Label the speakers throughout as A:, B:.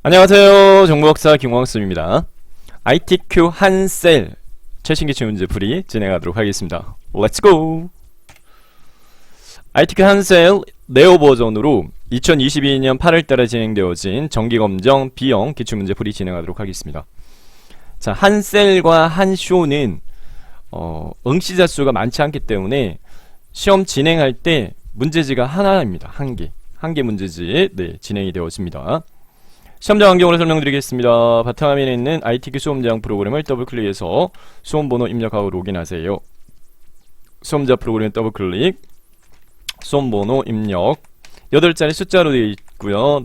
A: 안녕하세요. 정보박사 김광수입니다. ITQ 한셀 최신 기출 문제 풀이 진행하도록 하겠습니다. Let's go! ITQ 한셀 네오 버전으로 2022년 8월달에 진행되어진 정기검정 B형 기출문제 풀이 진행하도록 하겠습니다. 자, 한셀과 한쇼는 응시자 수가 많지 않기 때문에 시험 진행할 때 문제지가 하나입니다. 한 개 문제지 진행이 되어집니다. 시험자 환경으로 설명드리겠습니다. 바탕화면에 있는 ITQ 수험대항 프로그램을 더블클릭해서 수험번호 입력하고 로그인하세요. 수험자 프로그램 더블클릭, 수험번호 입력 8자리 숫자로 되어 있고요.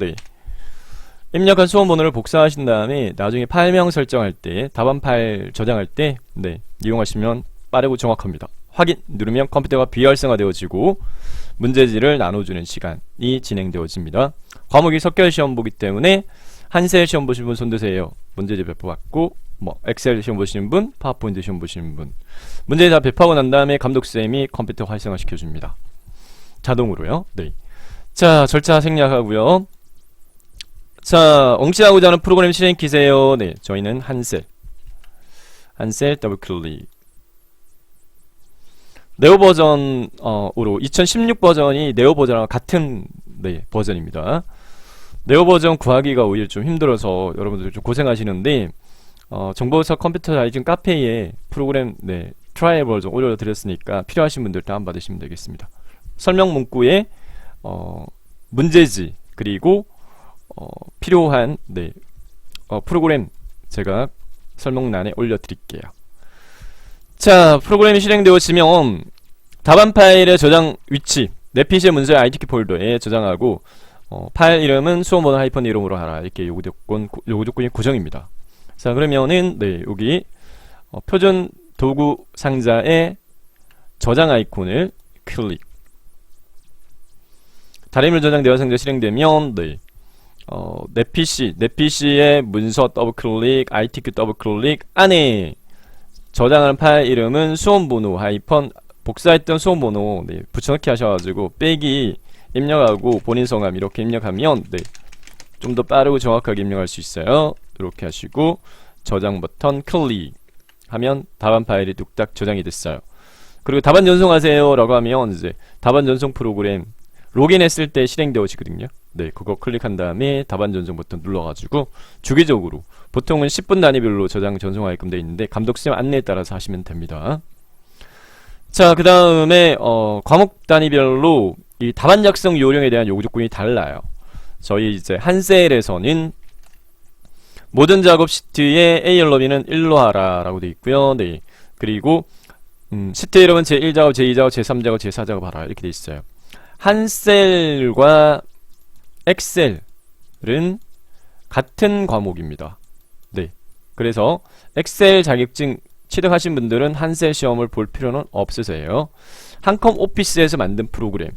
A: 입력한 수험번호를 복사하신 다음에 나중에 파일명 설정할 때, 답안 파일 저장할 때 이용하시면 빠르고 정확합니다. 확인 누르면 컴퓨터가 비활성화되어지고 문제지를 나눠주는 시간이 진행되어집니다. 과목이 섞여 시험 보기 때문에 한셀 시험 보시는 분 손드세요. 문제지 배포받고 엑셀 시험 보시는 분, 파워포인트 시험 보시는 분 문제지 다 배포하고 난 다음에 감독쌤이 컴퓨터 활성화 시켜줍니다. 자동으로요. 자, 절차 생략하고요. 자, 응시하고자 하는 프로그램 실행 키세요. 저희는 한셀 더블클릭. 네오 버전으로 2016 버전이 네오 버전과 같은 버전입니다. 네오 버전 구하기가 오히려 좀 힘들어서 여러분들 좀 고생하시는데 정보사 컴퓨터 라이징 카페에 프로그램 트라이얼 버전 올려드렸으니까 필요하신 분들 다운받으시면 되겠습니다. 설명 문구에 문제지 그리고 필요한 프로그램 제가 설명란에 올려드릴게요. 자, 프로그램이 실행되어지면 답안 파일의 저장 위치 내 PC의 문서의 ITQ 폴더에 저장하고 파일 이름은 수험번호 하이픈 이름으로 하라 이렇게 요구조건이 고정입니다. 자, 그러면은 여기 표준 도구 상자에 저장 아이콘을 클릭. 다리밀 저장되어 상자 실행되면 내 PC의 문서 더블클릭 ITQ 더블클릭 안에 저장하는 파일 이름은 수험번호 하이펀 복사했던 수험번호 붙여넣기 하셔가지고 빼기 입력하고 본인 성함 이렇게 입력하면 좀 더 빠르고 정확하게 입력할 수 있어요. 이렇게 하시고 저장 버튼 클릭 하면 답안 파일이 뚝딱 저장이 됐어요. 그리고 답안 전송하세요 라고 하면 이제 답안 전송 프로그램 로그인했을 때 실행되어지거든요. 그거 클릭한 다음에 답안 전송 버튼 눌러가지고 주기적으로 보통은 10분 단위별로 저장 전송하게끔 되어 있는데 감독쌤 안내에 따라서 하시면 됩니다. 자, 그 다음에 과목 단위별로 이 답안 작성 요령에 대한 요구 조건이 달라요. 저희 이제 한셀에서는 모든 작업 시트에 A열너비는 1로 하라 라고 되어 있고요. 그리고 시트 이름은 제1작업, 제2작업, 제3작업, 제4작업 하라 이렇게 되어 있어요. 한셀과 엑셀은 같은 과목입니다. 그래서 엑셀 자격증 취득하신 분들은 한셀 시험을 볼 필요는 없으세요. 한컴 오피스에서 만든 프로그램,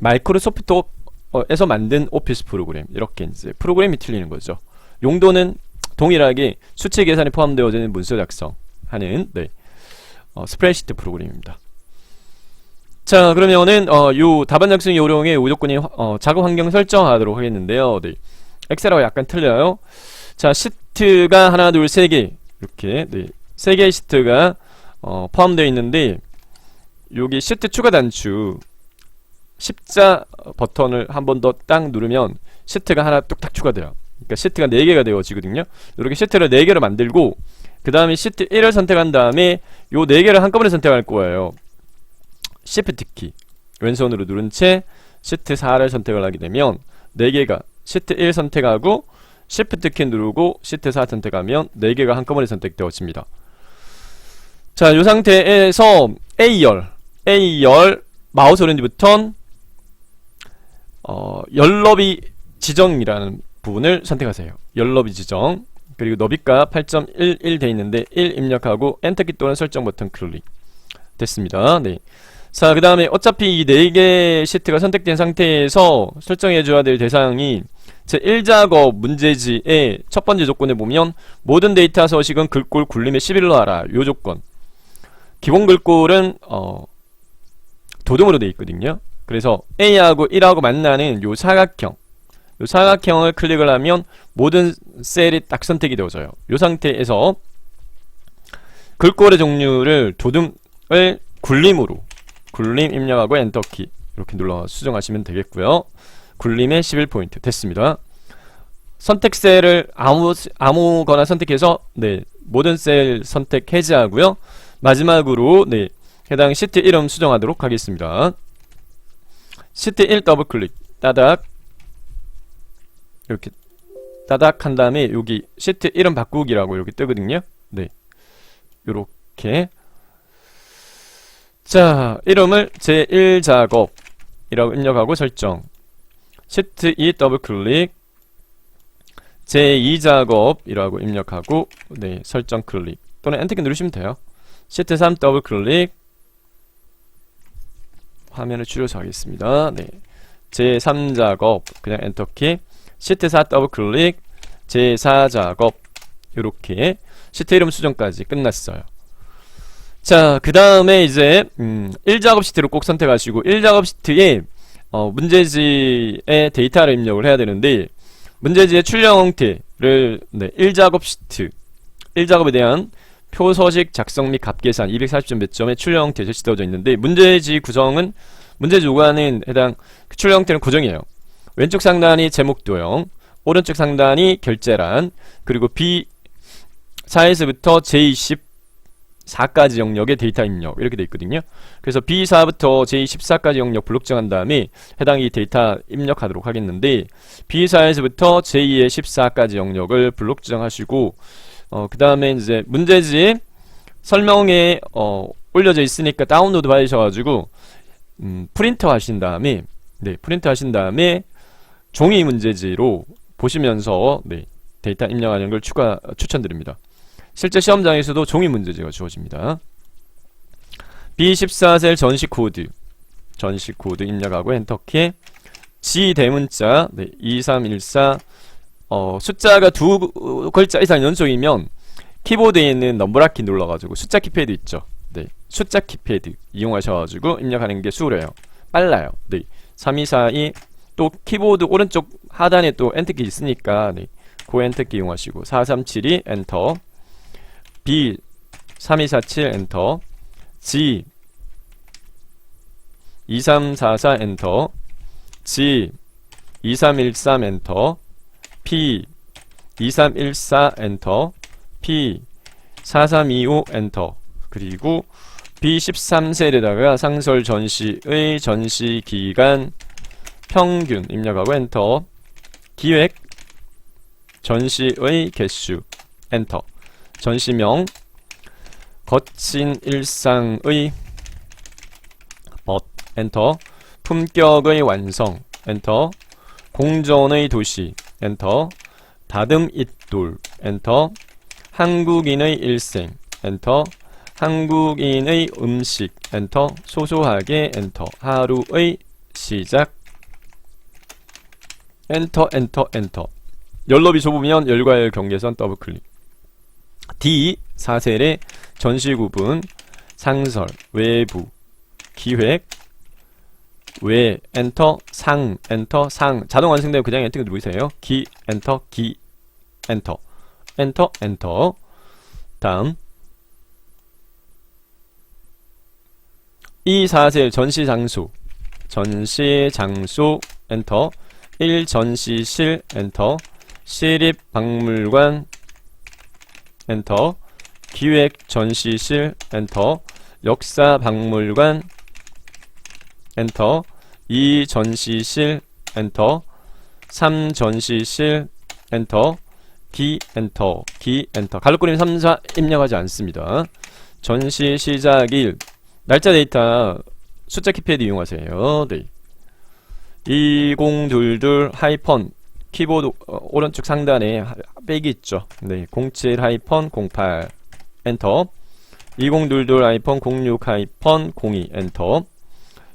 A: 마이크로소프트에서 만든 오피스 프로그램 이렇게 이제 프로그램이 틀리는 거죠. 용도는 동일하게 수치 계산이 포함되어지는 문서 작성하는 스프레드시트 프로그램입니다. 자, 그러면은 요 답안 작성 요령의 요조건이 작업 환경 설정하도록 하겠는데요. 엑셀하고 약간 틀려요. 자, 시트가 하나, 둘, 세 개 이렇게 3개의 시트가 포함되어 있는데 여기 시트 추가 단추 십자 버튼을 한 번 더 딱 누르면 시트가 하나 뚝딱 추가돼요. 그러니까 시트가 4개가 되어지거든요. 이렇게 시트를 4개를 만들고 그 다음에 시트 1을 선택한 다음에 요 4개를 한꺼번에 선택할 거예요. Shift 키 왼손으로 누른 채 시트 4를 선택을 하게 되면 4개가 시트 1 선택하고 Shift 키 누르고 시트 4 선택하면 4개가 한꺼번에 선택되어집니다. 자, 요 상태에서 A열 마우스 오른쪽 버튼 열너비 지정이라는 부분을 선택하세요. 열너비 지정 그리고 너비값 8.11 돼 있는데 1 입력하고 엔터키 또는 설정 버튼 클릭 됐습니다. 자, 그 다음에 어차피 이 4개 시트가 선택된 상태에서 설정해줘야 될 대상이 제1작업 문제지의 첫 번째 조건에 보면 모든 데이터 서식은 글꼴 굴림에 11로 하라 요 조건. 기본 글꼴은 도둠으로 되어 있거든요. 그래서 A하고 1하고 만나는 요 사각형 요 사각형을 클릭을 하면 모든 셀이 딱 선택이 되어져요. 이 상태에서 글꼴의 종류를 도둠을 굴림으로 굴림 입력하고 엔터키 이렇게 눌러 수정하시면 되겠고요. 굴림의 11포인트 됐습니다. 선택 셀을 아무거나 선택해서 네, 모든 셀 선택 해제하고요. 마지막으로 네, 해당 시트 이름 수정하도록 하겠습니다. 시트 1 더블 클릭 따닥 이렇게 따닥 한 다음에 여기 시트 이름 바꾸기라고 이렇게 뜨거든요. 네, 요렇게 자 이름을 제1작업이라고 입력하고 설정. 시트 2 더블 클릭 제2작업이라고 입력하고 네, 설정 클릭 또는 엔터키 누르시면 돼요. 시트 3 더블 클릭 화면을 줄여서 하겠습니다. 네, 제3작업 그냥 엔터키. 시트 4 더블 클릭 제4작업 이렇게 시트 이름 수정까지 끝났어요. 자, 그 다음에 이제 1작업 시트를 꼭 선택하시고 1작업 시트에 문제지의 데이터를 입력을 해야 되는데 문제지의 출력 형태를 네, 1작업 시트 1작업에 대한 표서식 작성 및 값계산 240점 몇 점의 출력 형태 제시되어져 있는데 문제지 구성은 문제지 요구하는 해당 출력 형태는 고정이에요. 왼쪽 상단이 제목 도형, 오른쪽 상단이 결제란, 그리고 B4에서부터 J24까지 영역의 데이터 입력 이렇게 돼 있거든요. 그래서 B4부터 J14까지 영역 블록 정한 다음에 해당 이 데이터 입력하도록 하겠는데 B4에서부터 J의 14까지 영역을 블록 정하시고 그 다음에 이제 문제지 설명에 올려져 있으니까 다운로드 받으셔가지고 프린트 하신 다음에 네, 프린트 하신 다음에 종이 문제지로 보시면서 네, 데이터 입력하는 걸 추천드립니다. 실제 시험장에서도 종이 문제지가 주어집니다. B14셀 전시 코드 입력하고 엔터키. G 대문자 네, 2314 숫자가 두 글자 이상 연속이면 키보드에 있는 넘버라키 눌러가지고 숫자 키패드 있죠. 네, 숫자 키패드 이용하셔가지고 입력하는 게 수월해요. 빨라요. 네, 3242 또 키보드 오른쪽 하단에 또 엔터키 있으니까 네, 그 엔터키 이용하시고 4372 엔터. B 3247 엔터. G 2344 엔터. G 2313 엔터. P 2314 엔터. P 4325 엔터. 그리고 B13셀에다가 상설 전시의 전시기간 평균 입력하고 엔터. 기획 전시의 개수 엔터. 전시명 거친 일상의 벗 엔터. 품격의 완성 엔터. 공전의 도시 엔터. 다듬잇돌 엔터. 한국인의 일생 엔터. 한국인의 음식 엔터. 소소하게 엔터. 하루의 시작 엔터. 열너비 좁으면 열과 열 경계선 더블클릭. D 4셀의 전시 구분 상설 외부 기획 외 엔터. 상 엔터. 상 자동 완성되면 그냥 엔터 누르세요. 기 엔터. 기 엔터. 엔터. 다음 이 4셀 전시 장소 엔터. 1 전시실 엔터. 시립박물관 엔터. 기획 전시실 엔터. 역사박물관 엔터. 2 전시실 엔터. 3 전시실 엔터. 기 엔터. 갈로그림 3, 4 입력하지 않습니다. 전시 시작일 날짜 데이터 숫자 키패드 이용하세요. 네. 2022 하이펀 키보드 오른쪽 상단에 빼기 있죠. 네, 07 하이펀 08 엔터. 2022 하이펀 06 하이펀 02 엔터.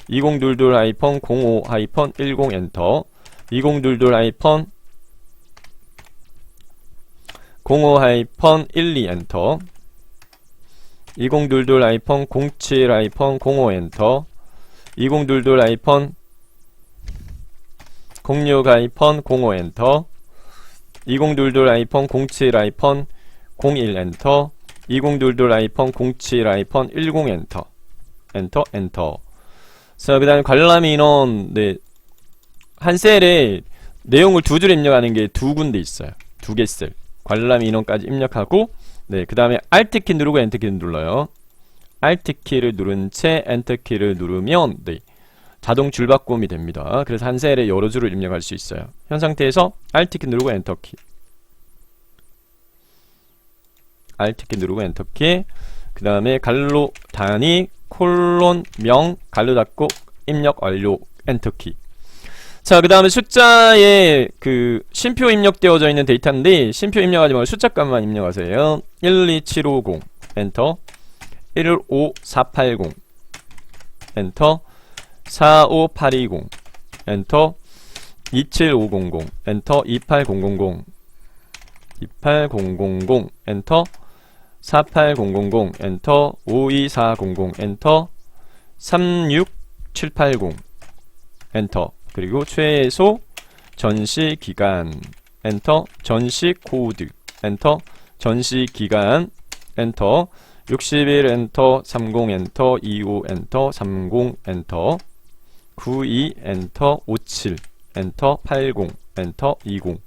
A: 2022 하이펀 05 하이펀 10 엔터. 2022 하이펀 05 하이펀 12 엔터. 2022 하이펀 07 하이펀 05 엔터. 2022 하이펀 06-05 엔터, 2022-07 01 엔터, 2022-07 10 엔터, 엔터, 엔터. 자, 그 다음에 관람 인원, 네, 한 셀에 내용을 두 줄 입력하는 게 두 군데 있어요. 두 개 셀. 관람 인원까지 입력하고, 네, 그 다음에 Alt 키 누르고 Enter 키 눌러요. Alt 키를 누른 채 Enter 키를 누르면, 네, 자동 줄바꿈이 됩니다. 그래서 한 셀에 여러 줄을 입력할 수 있어요. 현 상태에서 Alt 키 누르고 Enter 키. Alt 키 누르고 Enter 키. 그 다음에 갈로 단위 콜론 명 갈로 닫고 입력 완료 엔터 키. 자, 그 다음에 숫자에 그 쉼표 입력되어져 있는 데이터인데 쉼표 입력하지 말고 숫자값만 입력하세요. 12750 엔터, 15480 엔터, 45820 엔터, 27500 엔터, 28000 28000 엔터, 48000 엔터, 52400 엔터, 36780 엔터. 그리고 최소 전시 기간 엔터, 전시 코드 엔터, 전시 기간 엔터, 60일 엔터, 30 엔터, 25 엔터, 30 엔터, 92 엔터, 57 엔터, 80 엔터, 20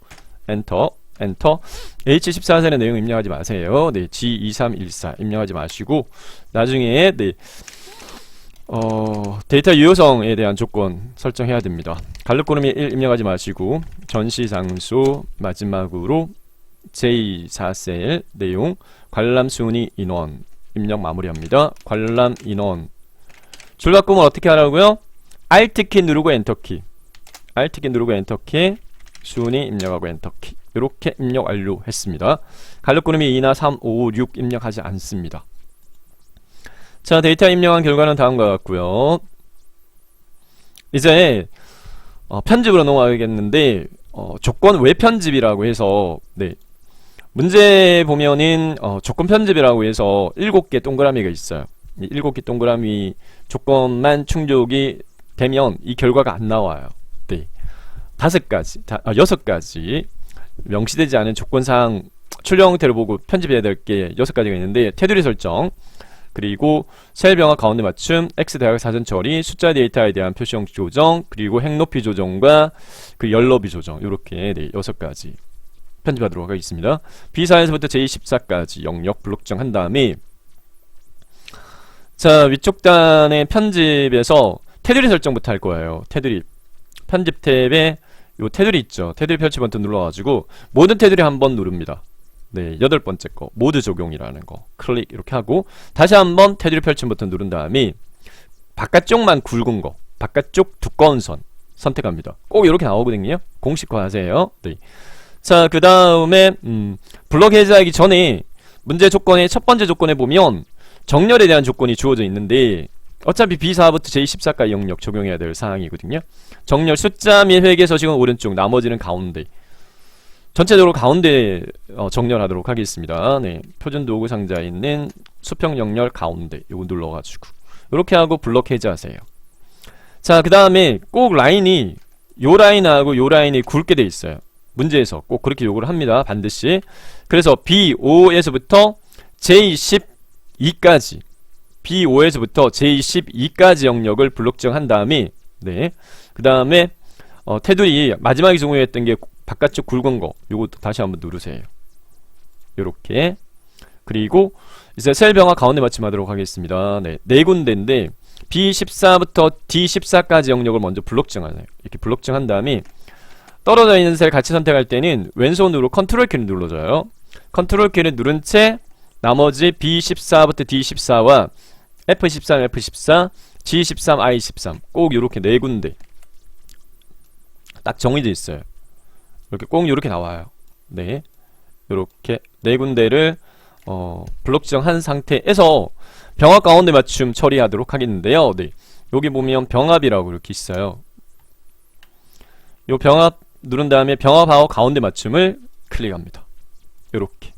A: 엔터, 엔터. H14셀의 내용 입력하지 마세요. 네, G2314 입력하지 마시고 나중에 네, 데이터 유효성에 대한 조건 설정해야 됩니다. 갈루꾸름이 1 입력하지 마시고 전시 장소 마지막으로 J4셀 내용 관람 순위 인원 입력 마무리합니다. 관람 인원 줄바꿈을 어떻게 하라고요? Alt 키 누르고 엔터 키. Alt 키 누르고 엔터 키. 순위 입력하고 엔터 키. 이렇게 입력 완료했습니다. 갈루꾸름이 2나 3, 5, 6 입력하지 않습니다. 자, 데이터 입력한 결과는 다음과 같고요. 이제 편집으로 넘어가겠는데 조건 외 편집이라고 해서 네, 문제 보면은 조건 편집이라고 해서 7개 동그라미가 있어요. 이 7개 동그라미 조건만 충족이 되면 이 결과가 안 나와요. 네, 6가지 명시되지 않은 조건사항 출력 형태를 보고 편집해야 될 게 6가지가 있는데 테두리 설정, 그리고 셀 병합 가운데 맞춤, X 대각 사전 처리, 숫자 데이터에 대한 표시형 조정, 그리고 행 높이 조정과 그 열 너비 조정, 이렇게 네, 6가지 편집하도록 하겠습니다. B4에서부터 J14까지 영역 블록정 한 다음에 자, 위쪽 단의 편집에서 테두리 설정부터 할 거예요. 테두리 편집 탭에 요 테두리 있죠. 테두리 펼치 버튼 눌러가지고 모든 테두리 한번 누릅니다. 네, 8번째 거 모드 적용이라는 거 클릭 이렇게 하고 다시 한번 테두리 펼침 버튼 누른 다음에 바깥쪽만 굵은 거, 바깥쪽 두꺼운 선 선택합니다. 꼭 이렇게 나오거든요. 공식화 하세요. 네. 자, 그 다음에 블럭 해제하기 전에 문제 조건의 첫 번째 조건에 보면 정렬에 대한 조건이 주어져 있는데 어차피 B4부터 J14까지 영역 적용해야 될 사항이거든요. 정렬 숫자 및 회계 서식은 오른쪽, 나머지는 가운데. 전체적으로 가운데 정렬하도록 하겠습니다. 네, 표준 도구 상자에 있는 수평 정렬 가운데 요거 눌러가지고 이렇게 하고 블럭 해제하세요. 자, 그 다음에 꼭 라인이 요 라인하고 요 라인이 굵게 돼 있어요. 문제에서 꼭 그렇게 요구를 합니다. 반드시. 그래서 B5에서부터 J12까지 B5에서부터 J12까지 영역을 블록정 한 다음에 네, 그 다음에 테두리 마지막에 적용했던 게 바깥쪽 굵은 거 요거 다시 한번 누르세요. 요렇게. 그리고 이제 셀 병합 가운데 맞춤하도록 하겠습니다. 네, 네 군데인데 B14부터 D14까지 영역을 먼저 블록정하네요. 이렇게 블록정한 다음에 떨어져 있는 셀 같이 선택할 때는 왼손으로 컨트롤 키를 눌러줘요. 컨트롤 키를 누른 채 나머지 B14부터 D14와 F13, F14, G13, I13 꼭 요렇게 네 군데 딱 정해져 있어요. 이렇게 꼭 요렇게 나와요. 네, 요렇게 네 군데를 블록정한 상태에서 병합 가운데 맞춤 처리하도록 하겠는데요. 네, 여기 보면 병합이라고 이렇게 있어요. 요 병합 누른 다음에 병합하고 가운데 맞춤을 클릭합니다. 요렇게.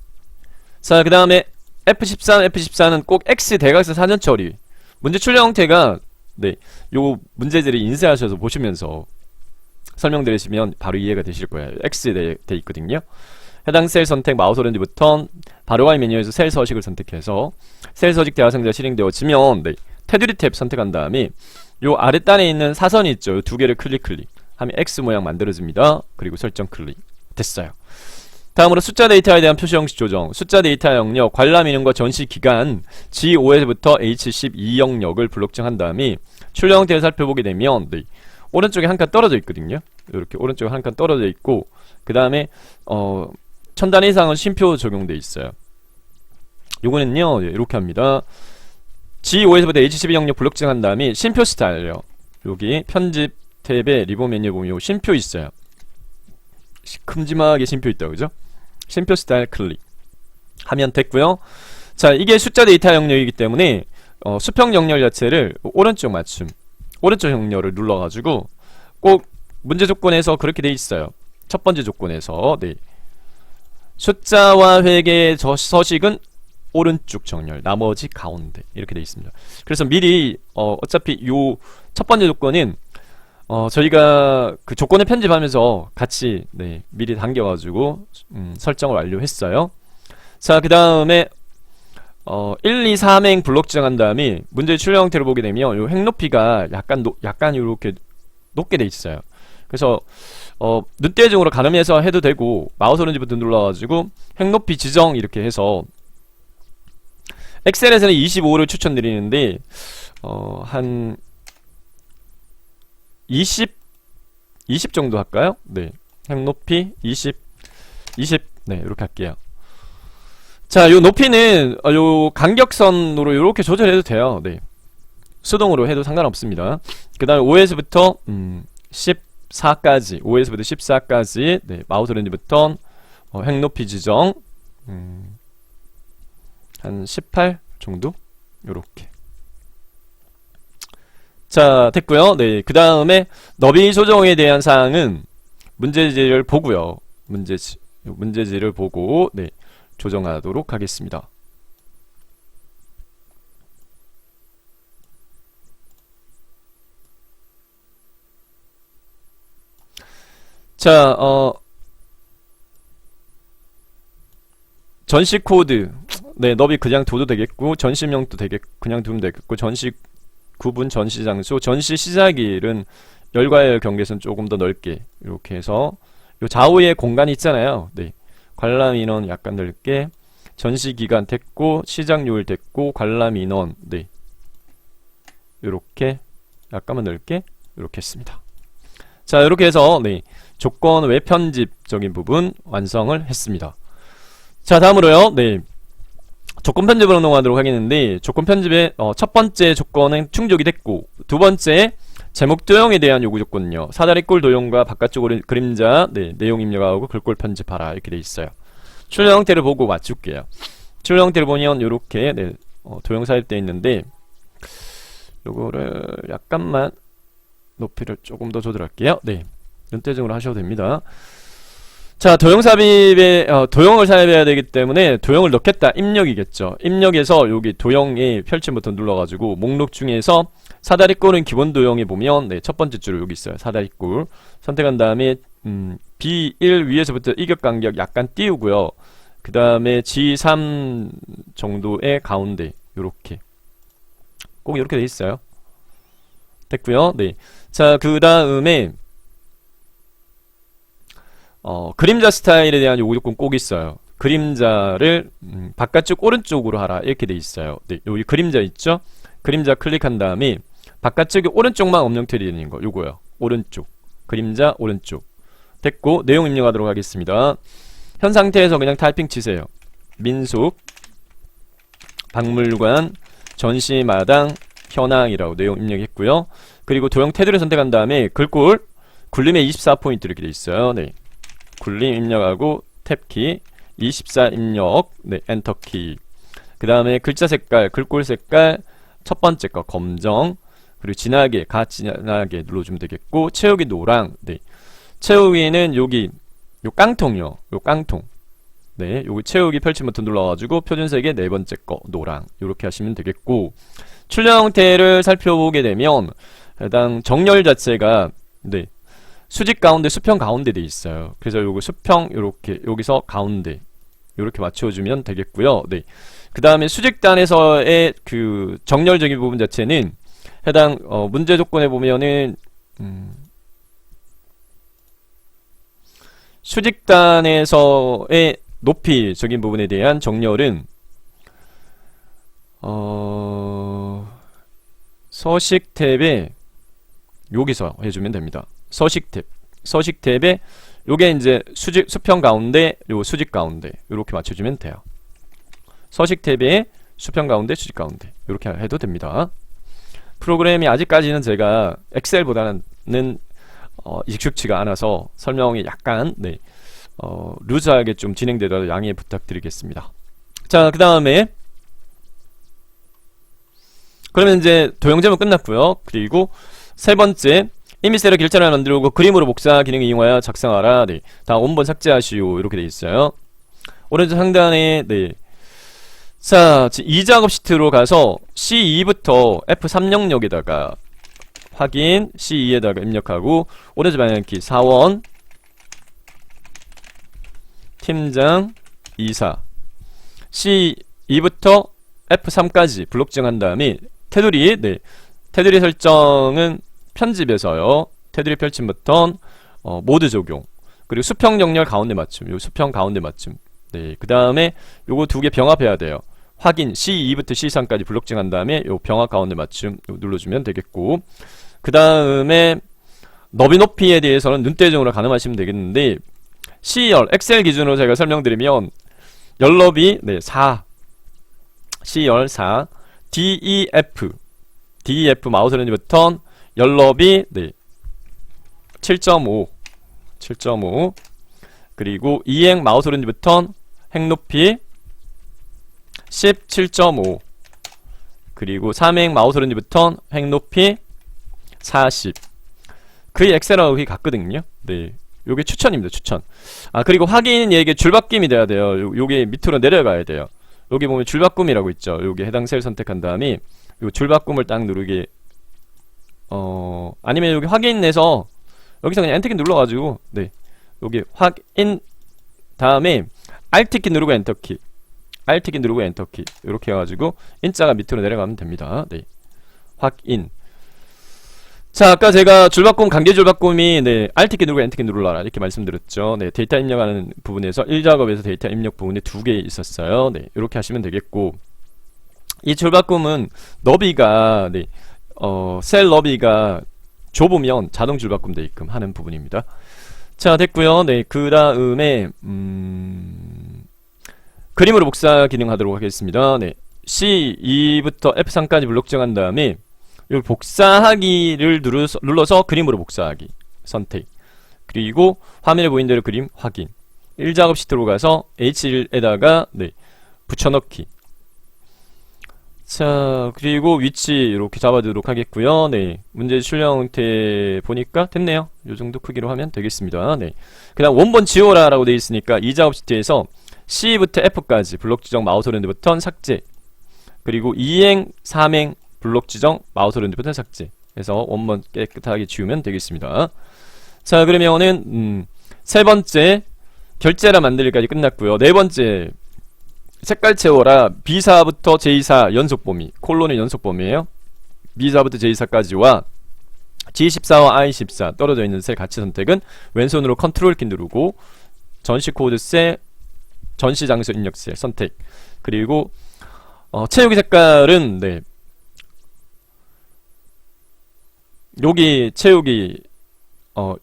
A: 자, 그 다음에 F13, F14는 꼭 X 대각선 사전 처리. 문제 출력 형태가 네, 요 문제들을 인쇄하셔서 보시면서 설명드리시면 바로 이해가 되실 거예요. X 돼 있거든요. 해당 셀 선택 마우스 오른쪽 버튼 바로가기 메뉴에서 셀 서식을 선택해서 셀 서식 대화 상자가 실행되어지면 네, 테두리 탭 선택한 다음에 요 아랫단에 있는 사선이 있죠. 요 두 개를 클릭 하면 X 모양 만들어집니다. 그리고 설정 클릭. 됐어요. 다음으로 숫자 데이터에 대한 표시 형식 조정. 숫자 데이터 영역, 관람 인원과 전시 기간 G5에서부터 H12 영역을 불록정한 다음에 출력 형태를 살펴보게 되면 네, 오른쪽에 한 칸 떨어져 있거든요. 이렇게 오른쪽에 한 칸 떨어져 있고 그 다음에 1000단위 이상은 쉼표 적용돼 있어요. 요거는요 이렇게 합니다. G5에서부터 H12 영역 불록정한 다음에 쉼표 스타일요. 여기 편집 탭에 리본 메뉴 보면 쉼표 있어요. 큼지막하게 쉼표 있다고 그죠? 쉼표 스타일 클릭 하면 됐고요. 자, 이게 숫자 데이터 영역이기 때문에 수평 영역 자체를 오른쪽 맞춤, 오른쪽 영역을 눌러가지고 꼭 문제 조건에서 그렇게 돼 있어요. 첫 번째 조건에서 네. 숫자와 회계의 서식은 오른쪽 정렬, 나머지 가운데 이렇게 돼 있습니다. 그래서 미리 어차피 요 첫 번째 조건은 저희가 그 조건을 편집하면서 같이 네, 미리 당겨가지고 설정을 완료했어요. 자, 그 다음에 1, 2, 3행 블록 지정한 다음에 문제의 출력 형태를 보게 되면 요 행 높이가 약간 이렇게 높게 돼 있어요. 그래서 눈대중으로 가늠해서 해도 되고 마우스 오른쪽 버튼 눌러가지고 행 높이 지정 이렇게 해서 엑셀에서는 25를 추천드리는데 한 20 정도 할까요? 네. 행 높이 20 네, 이렇게 할게요. 자, 요 높이는 요 간격선으로 이렇게 조절해도 돼요. 네. 수동으로 해도 상관없습니다. 그 다음에 5에서부터 14까지 5에서부터 14까지 네, 마우스 오른쪽 버튼 행 높이 지정 한 18 정도? 요렇게. 자, 됐고요. 네, 그 다음에 너비 조정에 대한 사항은 문제지를 보고요. 문제지를 보고 네, 조정하도록 하겠습니다. 자, 전시 코드 네, 너비 그냥 둬도 되겠고 전시명도 그냥 두면 되겠고 전시 구분, 전시 장소, 전시 시작일은 열과 열 경계선 조금 더 넓게 이렇게 해서 요 좌우에 공간이 있잖아요. 네, 관람 인원 약간 넓게, 전시 기간 됐고 시작요일 됐고 관람 인원 네, 이렇게 약간만 넓게 이렇게 했습니다. 자, 이렇게 해서 네, 조건 외 편집적인 부분 완성을 했습니다. 자, 다음으로요. 네, 조건 편집으로 넘어가도록 하겠는데 조건 편집의 첫 번째 조건은 충족이 됐고 두 번째 제목 도형에 대한 요구 조건은요. 사다리꼴 도형과 바깥쪽 그림자 네, 내용 입력하고 글꼴 편집하라 이렇게 돼 있어요. 출력 형태를 보고 맞출게요. 출력 형태를 보면 요렇게 네, 도형 삽입되어 있는데 요거를 약간만 높이를 조금 더 조절할게요. 네, 눈대중으로 하셔도 됩니다. 자, 도형 삽입에 도형을 삽입해야 되기 때문에 도형을 넣겠다 입력이겠죠. 입력에서 여기 도형에 펼침 버튼 눌러가지고 목록 중에서 사다리꼴은 기본 도형에 보면 네, 첫 번째 줄로 여기 있어요. 사다리꼴 선택한 다음에 B1 위에서부터 이격 간격 약간 띄우고요. 그 다음에 G3 정도의 가운데 요렇게 꼭 이렇게 돼 있어요. 됐고요. 네. 자, 그 다음에 그림자 스타일에 대한 요구 조건 꼭 있어요. 그림자를 바깥쪽 오른쪽으로 하라 이렇게 돼 있어요. 네, 여기 그림자 있죠? 그림자 클릭한 다음에 바깥쪽에 오른쪽만 업령 처리되는 거 요거요. 오른쪽 그림자 오른쪽 됐고 내용 입력하도록 하겠습니다. 현 상태에서 그냥 타이핑 치세요. 민속 박물관 전시마당 현황이라고 내용 입력했고요. 그리고 도형 테두리 선택한 다음에 글꼴 굴림에 24포인트 이렇게 돼 있어요. 네. 굴림 입력하고 탭키 24 입력 네, 엔터키. 그 다음에 글자 색깔 글꼴 색깔 첫 번째 거 검정, 그리고 진하게 진하게 눌러주면 되겠고 채우기 노랑. 네, 채우기는 여기 요 깡통이요. 요 깡통. 네, 여기 채우기 펼침 버튼 눌러가지고 표준색의 네 번째 거 노랑 이렇게 하시면 되겠고 출력 형태를 살펴보게 되면 해당 정렬 자체가 네, 수직 가운데 수평 가운데 돼 있어요. 그래서 요거 수평 요렇게 여기서 가운데 요렇게 맞춰주면 되겠고요. 네. 그 다음에 수직단에서의 그 정렬적인 부분 자체는 해당 문제 조건에 보면은 수직단에서의 높이적인 부분에 대한 정렬은 서식 탭에 여기서 해주면 됩니다. 서식 탭에 요게 이제 수평 가운데 요 수직 가운데 요렇게 맞춰주면 돼요. 서식 탭에 수평 가운데 수직 가운데 요렇게 해도 됩니다. 프로그램이 아직까지는 제가 엑셀보다는 익숙치가 않아서 설명이 약간 루즈하게 좀 진행되더라도 양해 부탁드리겠습니다. 자, 그 다음에 그러면 이제 도형제목 끝났고요. 그리고 세 번째, 이미지로 길자를 만들고 그림으로 복사 기능을 이용하여 작성하라. 네. 다음 원본 삭제하시오. 이렇게 돼 있어요. 오른쪽 상단에 자, 이 작업 시트로 가서 C2부터 F3영역에다가 확인 C2에다가 입력하고 오른쪽 방향키 4원 팀장 24 C2부터 F3까지 블록 지정한 다음에 테두리 테두리 설정은 편집에서요. 테두리 펼침 버튼 모드 적용 그리고 수평 정렬 가운데 맞춤 요 수평 가운데 맞춤 그 다음에 요거 두 개 병합해야 돼요. 확인 C2부터 C3까지 블록 지정한 다음에 요 병합 가운데 맞춤 눌러주면 되겠고 그 다음에 너비 높이에 대해서는 눈대중으로 가늠하시면 되겠는데 C열 엑셀 기준으로 제가 설명드리면 열너비 4 C열 4 DEF 마우스 렌즈 버튼 열너비 7.5 그리고 이행 마우스 렌즈 버튼 행높이 17.5 그리고 3행 마우스 렌즈 버튼 행높이 40 그의 엑셀하고 그게 같거든요. 요게 추천입니다. 추천. 그리고 확인 얘기 줄바뀜이 돼야 돼요. 요게 밑으로 내려가야 돼요. 여기 보면 줄바꿈이라고 있죠. 여기 해당 셀 선택한 다음에 요 줄바꿈을 딱 누르게 아니면 여기 확인해서 여기서 그냥 엔터키 눌러가지고 여기 확인 다음에 Alt키 누르고 엔터키 Alt키 누르고 엔터키 이렇게 해가지고 인자가 밑으로 내려가면 됩니다. 확인. 자, 아까 제가 줄바꿈 관계 줄바꿈이 Alt키 누르고 엔터키 눌러라 이렇게 말씀드렸죠. 데이터 입력하는 부분에서 1작업에서 데이터 입력 부분에 두 개 있었어요. 이렇게 하시면 되겠고 이 줄바꿈은 너비가 셀 너비가 좁으면 자동 줄바꿈 되게끔 하는 부분입니다. 자, 됐고요. 그 다음에 그림으로 복사 기능 하도록 하겠습니다. C2부터 F3까지 블록 정한 다음에 여기 복사하기를 눌러서 그림으로 복사하기 선택 그리고 화면에 보인 대로 그림 확인 1작업 시트로 가서 H1에다가 붙여넣기. 자, 그리고 위치 이렇게 잡아두도록 하겠고요. 문제 출력 형태 보니까 됐네요. 요정도 크기로 하면 되겠습니다. 그 다음 원본 지워라 라고 되어 있으니까 이 작업 시트에서 C부터 F까지 블록 지정 마우스 랜드 버튼 삭제 그리고 2행 3행 블록 지정 마우스 랜드 버튼 삭제 해서 원본 깨끗하게 지우면 되겠습니다. 자, 그러면은 세 번째 결제라 만들기까지 끝났고요. 네 번째 색깔 채워라 B4부터 J4 연속 범위 콜론의 연속 범위예요. B4부터 J4까지와 G14와 I14 떨어져 있는 셀 가치 선택은 왼손으로 컨트롤 키 누르고 전시 코드 셀 전시 장소 입력 셀 선택 그리고 채우기 색깔은 여기 채우기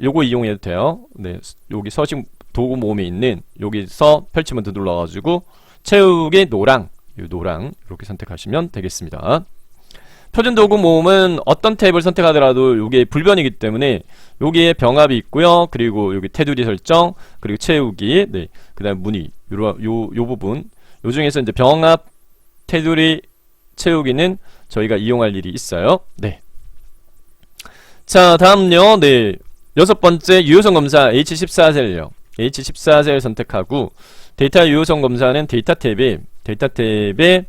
A: 요거 이용해도 돼요. 여기 서식 도구 모음에 있는 여기서 펼치 버튼 눌러가지고 채우기 노랑 이렇게 선택하시면 되겠습니다. 표준 도구 모음은 어떤 탭을 선택하더라도 요게 불변이기 때문에 여기에 병합이 있고요. 그리고 여기 테두리 설정 그리고 채우기 그 다음 문의 요 부분 요 중에서 이제 병합 테두리 채우기는 저희가 이용할 일이 있어요. 자, 다음요. 여섯 번째 유효성 검사 H14셀요. H14셀 선택하고 데이터 유효성 검사는 데이터 탭에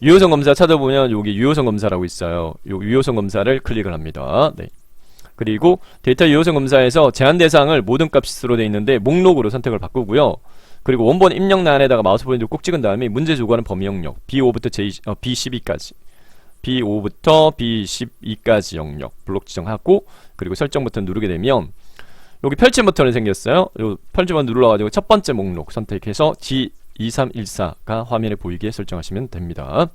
A: 유효성 검사 찾아보면 여기 유효성 검사라고 있어요. 요 유효성 검사를 클릭을 합니다. 그리고 데이터 유효성 검사에서 제한 대상을 모든 값으로 되어 있는데 목록으로 선택을 바꾸고요. 그리고 원본 입력란에다가 마우스 포인트를 꼭 찍은 다음에 문제 조과는 범위 영역 B5부터 B12까지 B5부터 B12까지 영역 블록 지정하고 그리고 설정 버튼 누르게 되면 여기 펼침 버튼이 생겼어요. 요 펼침 버튼 눌러가지고 첫 번째 목록 선택해서 G2314가 화면에 보이게 설정하시면 됩니다.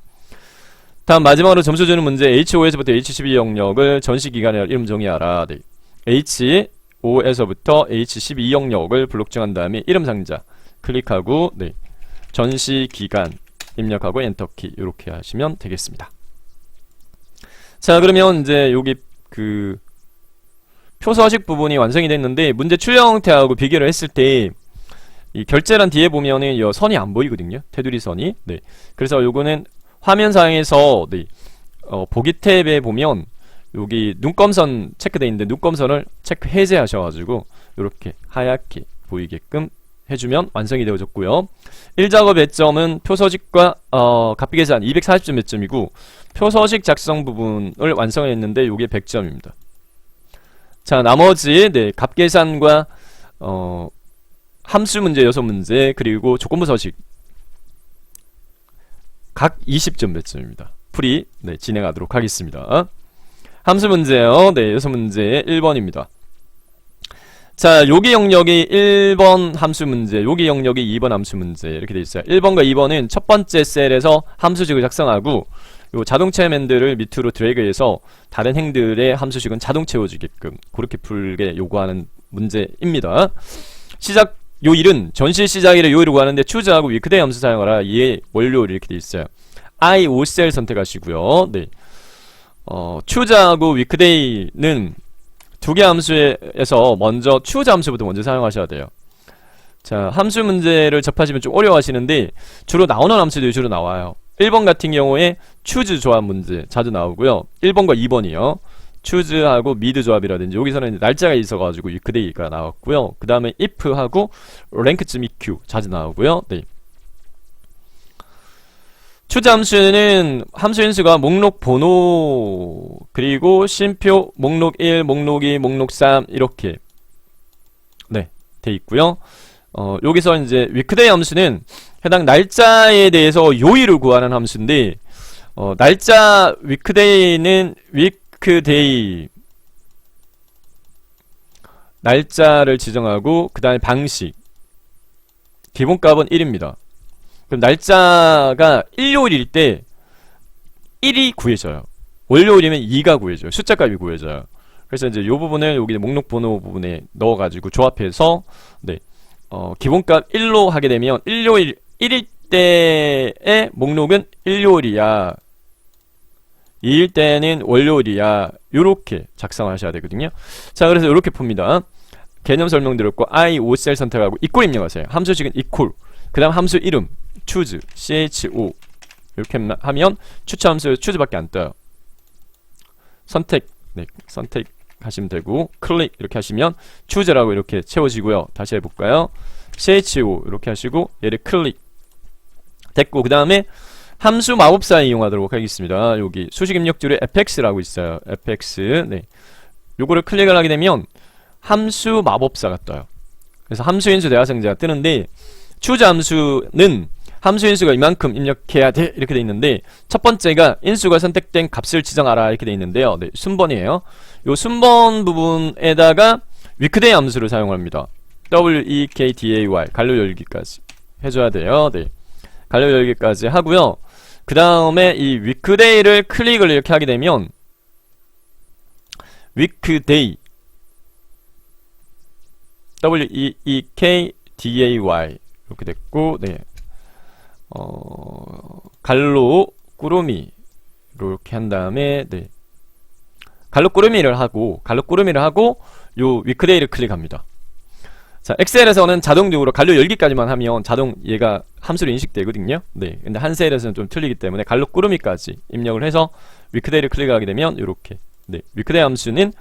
A: 다음 마지막으로 점수 주는 문제 H5에서부터 H12 영역을 전시기간에 이름 정의하라. 네. H5에서부터 H12 영역을 블록 정한 다음에 이름 상자 클릭하고 네. 전시기간 입력하고 엔터키 이렇게 하시면 되겠습니다. 자, 그러면 이제 여기 그 표서식 부분이 완성이 됐는데 문제 출력 형태하고 비교를 했을 때 이 결제란 뒤에 보면은 이 선이 안 보이거든요. 테두리 선이. 네. 그래서 요거는 화면상에서 네. 보기 탭에 보면 여기 눈검선 체크되어 있는데 눈검선을 체크 해제하셔가지고 이렇게 하얗게 보이게끔 해주면 완성이 되어졌고요. 1작업 배점은 표서식과 값비계산 240점 배점이고 표서식 작성 부분을 완성했는데 요게 100점입니다. 자, 나머지 네, 값계산과 함수 문제 6문제 그리고 조건부 서식 각 20점 배점입니다. 풀이 네, 진행하도록 하겠습니다. 함수 문제요. 네, 6문제 1번입니다. 자, 여기 영역이 1번 함수 문제, 여기 영역이 2번 함수 문제 이렇게 돼 있어요. 1번과 2번은 첫 번째 셀에서 함수식을 작성하고 요 자동 채움 핸들을 밑으로 드래그해서 다른 행들의 함수식은 자동 채워지게끔 그렇게 풀게 요구하는 문제입니다. 시작 요일은 전시 시작일의 요일을 구하는데 추즈하고 위크데이 함수 사용하라. 이에 원료를 이렇게 돼 있어요. I 5셀 선택하시고요. 네. 추즈하고 위크데이는 두 개 함수에서 먼저 추즈 함수부터 먼저 사용하셔야 돼요. 자, 함수 문제를 접하시면 좀 어려워하시는데 주로 나오는 함수들이 주로 나와요. 1번 같은 경우에 추즈 조합 문제 자주 나오고요. 1번과 2번이요. 추즈하고 미드 조합이라든지 여기서는 날짜가 있어가지고 위크데이가 나왔고요. 그 다음에 if하고 랭크쯤 eq 자주 나오고요. 네. 추즈 함수는 함수 인수가 목록 번호 그리고 쉼표 목록 1, 목록 2, 목록 3 이렇게 네, 돼 있고요. 여기서 이제 위크데이 함수는 해당 날짜에 대해서 요일을 구하는 함수인데 날짜 위크데이는 위크데이 날짜를 지정하고 그 다음에 방식 기본값은 1입니다. 그럼 날짜가 일요일일 때 1이 구해져요. 월요일이면 2가 구해져요. 숫자값이 구해져요. 그래서 이제 이 부분을 여기 목록 번호 부분에 넣어가지고 조합해서 네, 기본값 1로 하게 되면 일요일 1일 때의 목록은 일요일이야. 2일 때는 월요일이야. 요렇게 작성하셔야 되거든요. 자, 그래서 요렇게 풉니다. 개념 설명 드렸고 I 5셀 선택하고 equal 입력하세요. 함수식은 equal. 그 다음 함수 이름 choose cho 이렇게 하면 추천 함수 choose밖에 안 떠요. 선택 네, 선택하시면 되고 클릭 이렇게 하시면 choose라고 이렇게 채워지고요. 다시 해볼까요? cho 이렇게 하시고 얘를 클릭 됐고 그 다음에 함수 마법사 이용하도록 하겠습니다. 여기 수식 입력줄에 fx라고 있어요. fx 네, 요거를 클릭을 하게 되면 함수 마법사가 떠요. 그래서 함수 인수 대화상자가 뜨는데 추즈 함수는 함수 인수가 이만큼 입력해야 돼 이렇게 돼 있는데 첫 번째가 인수가 선택된 값을 지정하라 이렇게 돼 있는데요. 네, 순번이에요. 요 순번 부분에다가 위크데이 함수를 사용합니다. wekday 갈로 열기까지 해줘야 돼요. 네, 갈로 열기까지 하고요. 그 다음에 이 위크데이를 클릭을 이렇게 하게 되면 위크데이 wekday 이렇게 됐고 네. 갈로 꾸루미 이렇게 한 다음에 네. 갈로 꾸루미를 하고 요 위크데이를 클릭합니다. 자, 엑셀에서는 자동적으로 갈로 열기까지만 하면 자동 얘가 함수로 인식되거든요. 네. 근데 한 셀에서는 좀 틀리기 때문에 갈로 꾸루미까지 입력을 해서 위크데이를 클릭하게 되면 이렇게 네. 위크데이 함수는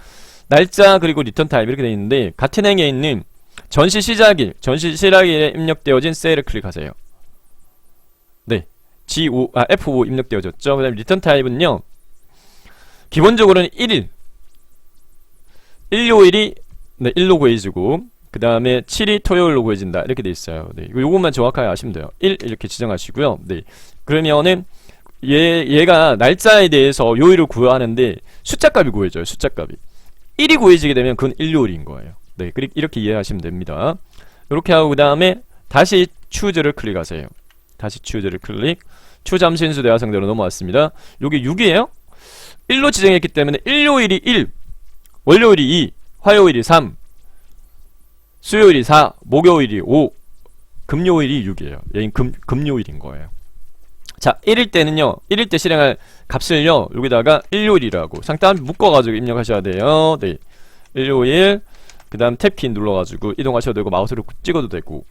A: 날짜 그리고 리턴 타입 이렇게 되어 있는데 같은 행에 있는 전시 시작일에 입력되어진 셀을 클릭하세요. 네, F5 입력되어졌죠. 그 다음에 리턴 타입은요 기본적으로는 1일 일요일이 네, 일로 구해지고 그 다음에 7이 토요일로 구해진다 이렇게 돼 있어요. 네, 요것만 정확하게 아시면 돼요. 1 이렇게 지정하시고요. 네, 그러면은 얘가 날짜에 대해서 요일을 구하는데 숫자값이 구해져요. 숫자값이 1이 구해지게 되면 그건 일요일인 거예요. 네, 이렇게 이해하시면 됩니다. 이렇게 하고 그 다음에 다시 choose를 클릭하세요. 다시 choose를 클릭. choose 함수인수 대화상대로 넘어왔습니다. 요게 6이에요. 1로 지정했기 때문에 일요일이 1, 월요일이 2, 화요일이 3, 수요일이 4, 목요일이 5, 금요일이 6이에요. 얘는 금요일인 거예요. 자, 1일 때는요, 1일 때 실행할 값을요, 여기다가 일요일이라고 상따옴 묶어가지고 입력하셔야 돼요. 네. 일요일, 그 다음 탭키 눌러가지고 이동하셔도 되고, 마우스로 찍어도 되고,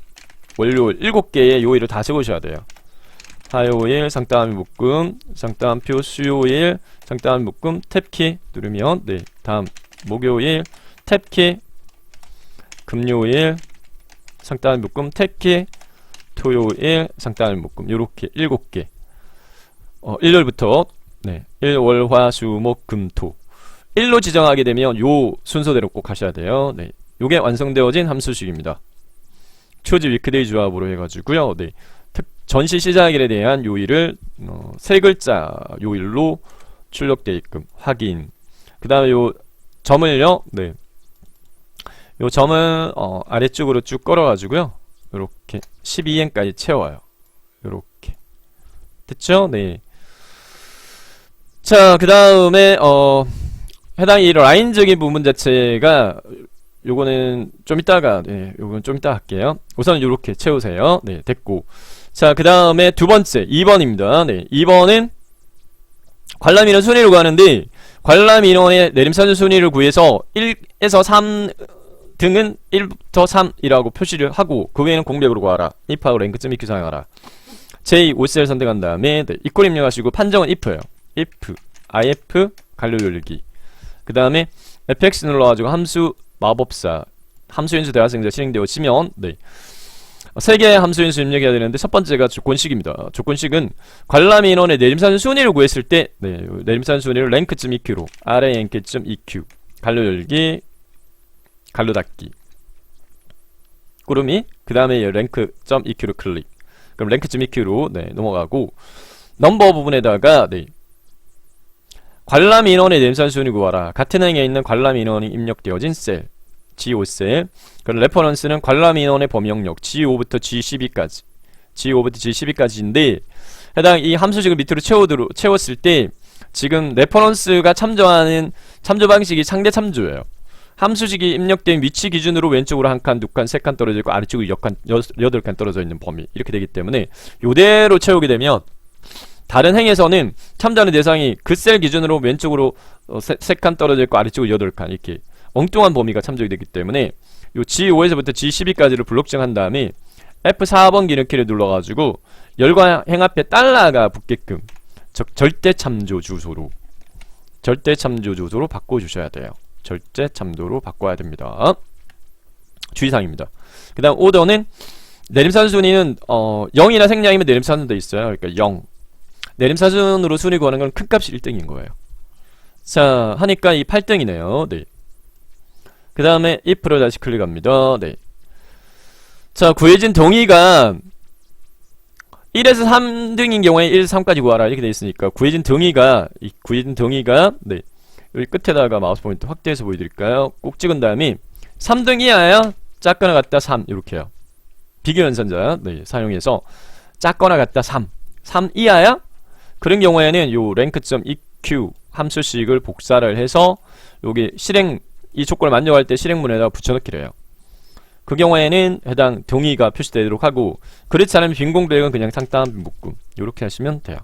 A: 월요일 7개의 요일을 다 적으셔야 돼요. 화요일, 상따옴 묶음, 상따옴표, 수요일, 상따옴 묶음, 탭키 누르면, 네. 다음, 목요일, 탭키, 금요일, 상따옴 묶음, 탭키, 토요일, 상따옴 묶음, 요렇게 7개. 일요일부터, 네. 일, 월, 화, 수, 목, 금, 토. 1로 지정하게 되면 요 순서대로 꼭 하셔야 돼요. 네. 요게 완성되어진 함수식입니다. choose weekday 조합으로 해가지고요. 네. 전시 시작일에 대한 요일을 세 글자 요일로 출력되게끔 확인. 그 다음에 요 점을요, 네. 요 점을 아래쪽으로 쭉 걸어가지고요. 요렇게 12행까지 채워요. 요렇게. 됐죠? 네. 자, 그 다음에 해당 이 라인적인 부분 자체가 요거는 좀 이따가, 네, 요건 좀 이따 할게요. 우선 요렇게 채우세요. 네, 됐고. 자, 그 다음에 두 번째, 2번입니다. 네, 2번은 관람 인원 순위를 구하는데, 관람 인원의 내림차순 순위를 구해서 1에서 3 등은 1부터 3이라고 표시를 하고, 그 외에는 공백으로 구하라. if하고 랭크점 EQ 사용하라. j 5셀 선택한 다음에, 네, 이퀄 입력하시고, 판정은 if예요. if, if, 간료 열기. 그 다음에 fx 눌러가지고 함수 마법사, 함수인수 대화생자 실행되어지면, 네. 세 개의 함수인수 입력해야 되는데, 첫 번째가 조건식입니다. 조건식은 관람 인원의 내림차순 순위를 구했을 때, 네, 내림차순 순위를 랭크점 EQ로, 랭크점 EQ, 간료 열기, 간료 닫기. 꾸름이, 그 다음에 랭크점 EQ로 클릭. 그럼 랭크점 EQ로, 네, 넘어가고, 넘버 부분에다가, 네. 관람 인원의 내림차순 순위 구하라. 같은 행에 있는 관람 인원이 입력되어진 셀. G5셀. 그럼 레퍼런스는 관람 인원의 범위 영역 G5부터 G12까지. G5부터 G12까지인데, 해당 이 함수식을 밑으로 채웠을 때, 지금 레퍼런스가 참조하는 참조 방식이 상대 참조예요. 함수식이 입력된 위치 기준으로 왼쪽으로 한 칸, 두 칸, 세 칸 떨어져 있고, 아래쪽으로 8칸 떨어져 있는 범위. 이렇게 되기 때문에, 요대로 채우게 되면, 다른 행에서는 참조하는 대상이 그 셀 기준으로 왼쪽으로 3칸 떨어져 있고 아래쪽으로 8칸 이렇게 엉뚱한 범위가 참조가 되기 때문에 요 G5에서부터 G12까지를 블록 지정한 다음에 F4번 기능키를 눌러가지고 열과 행 앞에 달러가 붙게끔 절대 참조 주소로 바꿔주셔야 돼요. 절대 참조로 바꿔야 됩니다. 주의사항입니다. 그 다음 오더는 내림차순 순위는 0이나 생략이면 내림차순 돼 있어요. 그러니까 0 내림차순으로 순위 구하는 건 큰 값이 1등인 거예요. 자, 하니까 이 8등이네요. 네. 그 다음에 if를 다시 클릭합니다. 네. 자, 구해진 동의가 1에서 3등인 경우에 1에서 3까지 구하라 이렇게 돼 있으니까 구해진 동의가 네. 여기 끝에다가 마우스 포인트 확대해서 보여드릴까요? 꼭 찍은 다음에 3등 이하야 작거나 같다 3 이렇게요. 비교 연산자 네, 사용해서 작거나 같다 3 이하야? 그런 경우에는 요 랭크점 EQ 함수식을 복사를 해서 여기 이 조건을 만족할 때 실행문에다가 붙여넣기를 해요. 그 경우에는 해당 동의가 표시되도록 하고 그렇지 않으면 빈 공백은 그냥 상따옴 묶음 요렇게 하시면 돼요.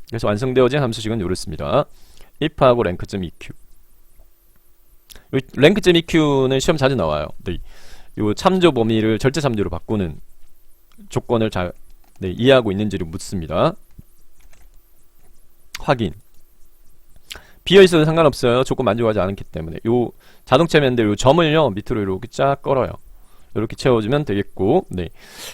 A: 그래서 완성되어진 함수식은 요렇습니다. if하고 랭크점 EQ 랭크점 EQ는 시험 자주 나와요. 네. 요 참조 범위를 절대 참조로 바꾸는 조건을 잘 이해하고 있는지를 묻습니다. 확인. 비어있어도 상관없어요. 조건 만족하지 않기 때문에. 요 자동차면들 요 점을요 밑으로 이렇게 쫙 걸어요. 이렇게 채워주면 되겠고, 네.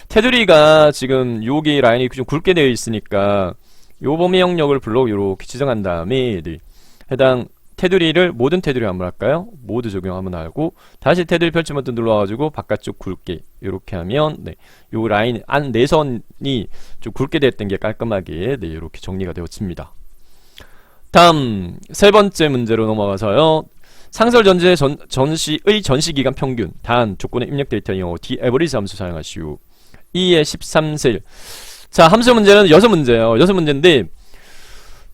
A: 테두리가 지금 여기 라인이 좀 굵게 되어 있으니까 요 범위 영역을 블록 이렇게 지정한 다음에 네. 해당 테두리를 모든 테두리 한번 할까요? 모두 적용 한번 하고 다시 테두리 펼치 버튼 눌러가지고 바깥쪽 굵게 이렇게 하면 네, 요 라인 안 내선이 좀 굵게 됐던 게 깔끔하게 네, 이렇게 정리가 되었습니다. 다음 세 번째 문제로 넘어가서요. 상설 전지의 전시의 전시기간 평균 단 조건의 입력 데이터인 경우 dAverage 함수 사용하시오. 2의 13셀. 자, 함수 문제는 6문제예요. 6문제인데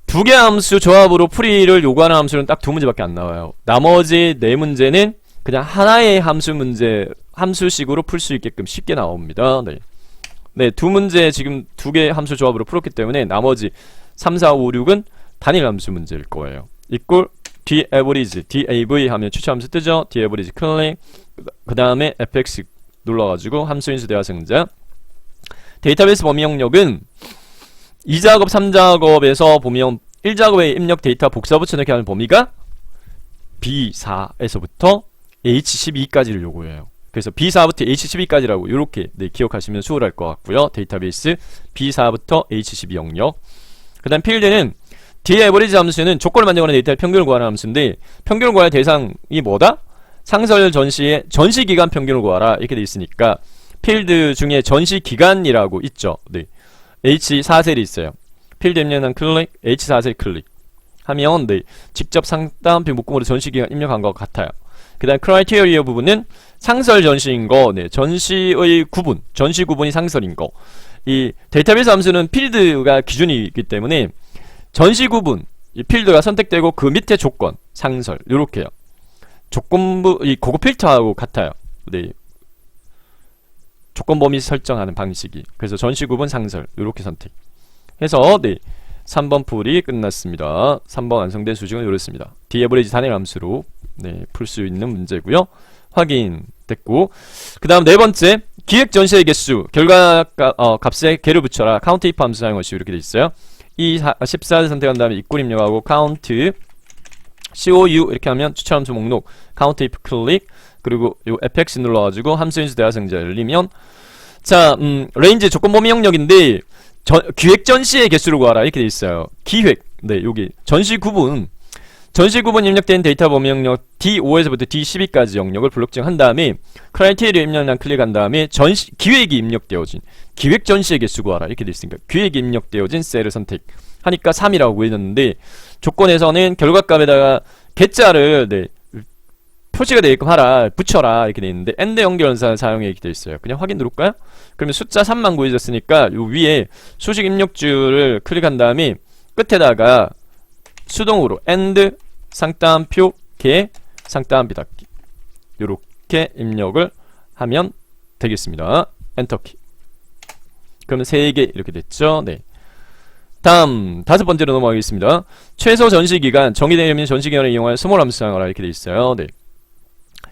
A: 두 개 함수 조합으로 풀이를 요구하는 함수는 딱 2문제밖에 안 나와요. 나머지 4문제는 그냥 하나의 함수식으로 풀 수 있게끔 쉽게 나옵니다. 네. 네, 2문제 지금 2개 함수 조합으로 풀었기 때문에 나머지 3, 4, 5, 6은 단일 함수 문제일 거예요. 이꼴 dAverage, DAV 하면 추천함수 뜨죠. dAverage 클릭, 그 다음에 fx 눌러가지고 함수인수 대화생자. 데이터베이스 범위 영역은 2작업, 3작업에서 보면 1작업에 입력 데이터 복사 붙여넣기 하는 범위가 B4에서부터 H12까지를 요구해요. 그래서 B4부터 H12까지라고 이렇게 네, 기억하시면 수월할 것 같고요. 데이터베이스 B4부터 H12 영역. 그 다음 필드는 dAverage 함수는 조건을 만족하는 데이터의 평균을 구하는 함수인데 평균을 구할 대상이 뭐다? 상설 전시의 전시기간 평균을 구하라 이렇게 돼 있으니까 필드 중에 전시기간이라고 있죠. 네. H4셀이 있어요. 필드 입력한 클릭, H4셀 클릭 하면 네, 직접 상단표 묶음으로 전시기간 입력한 것 같아요. 그 다음 크라이테리어 부분은 상설 전시인 거, 네, 전시의 구분, 전시 구분이 상설인 거. 이 데이터베이스 함수는 필드가 기준이기 때문에 전시 구분, 이 필드가 선택되고 그 밑에 조건, 상설, 요렇게요. 조건부, 이 고급 필터하고 같아요. 네. 조건 범위 설정하는 방식이. 그래서 전시 구분, 상설, 요렇게 선택. 해서, 네. 3번 풀이 끝났습니다. 3번 완성된 수식은 이렇습니다. dAverage 단일 함수로, 네, 풀 수 있는 문제고요. 확인됐고. 그 다음 네 번째. 기획 전시의 개수, 결과 값에 개를 붙여라. 카운트 if 함수 사용하시오. 이렇게 돼 있어요. 이 14를 선택한 다음에 이꼴 입력하고 count COU 이렇게 하면 추천 함수 목록 count if 클릭 그리고 요 fx 눌러가지고 함수인수 대화생자 열리면 자 레인지 조건 범위 영역인데 기획 전시의 개수를 구하라 이렇게 돼 있어요. 기획 네 여기 전시 구분 입력된 데이터 범위 영역 D5에서부터 D12까지 영역을 블록칭한 다음에 크라이테리어 입력란 클릭한 다음에 기획이 입력되어진 기획 전시의 개수 구하라 이렇게 돼 있으니까 기획이 입력되어진 셀을 선택하니까 3이라고 구해졌는데 조건에서는 결과값에다가 개자를 네, 표시가 되게끔 하라 붙여라 이렇게 돼 있는데 AND 연결연산을 사용해 이렇게 돼 있어요. 그냥 확인 누를까요? 그러면 숫자 3만 구해졌으니까 요 위에 수식 입력줄을 클릭한 다음에 끝에다가 수동으로 AND 상따옴표 개 상따옴 비닫기 요렇게 입력을 하면 되겠습니다. 엔터키. 그러면 3개 이렇게 됐죠. 네. 다음 5번째로 넘어가겠습니다. 최소 전시기간 정의된 의미 전시기간을 이용하여 스몰 함수 사용하라 이렇게 돼 있어요. 네.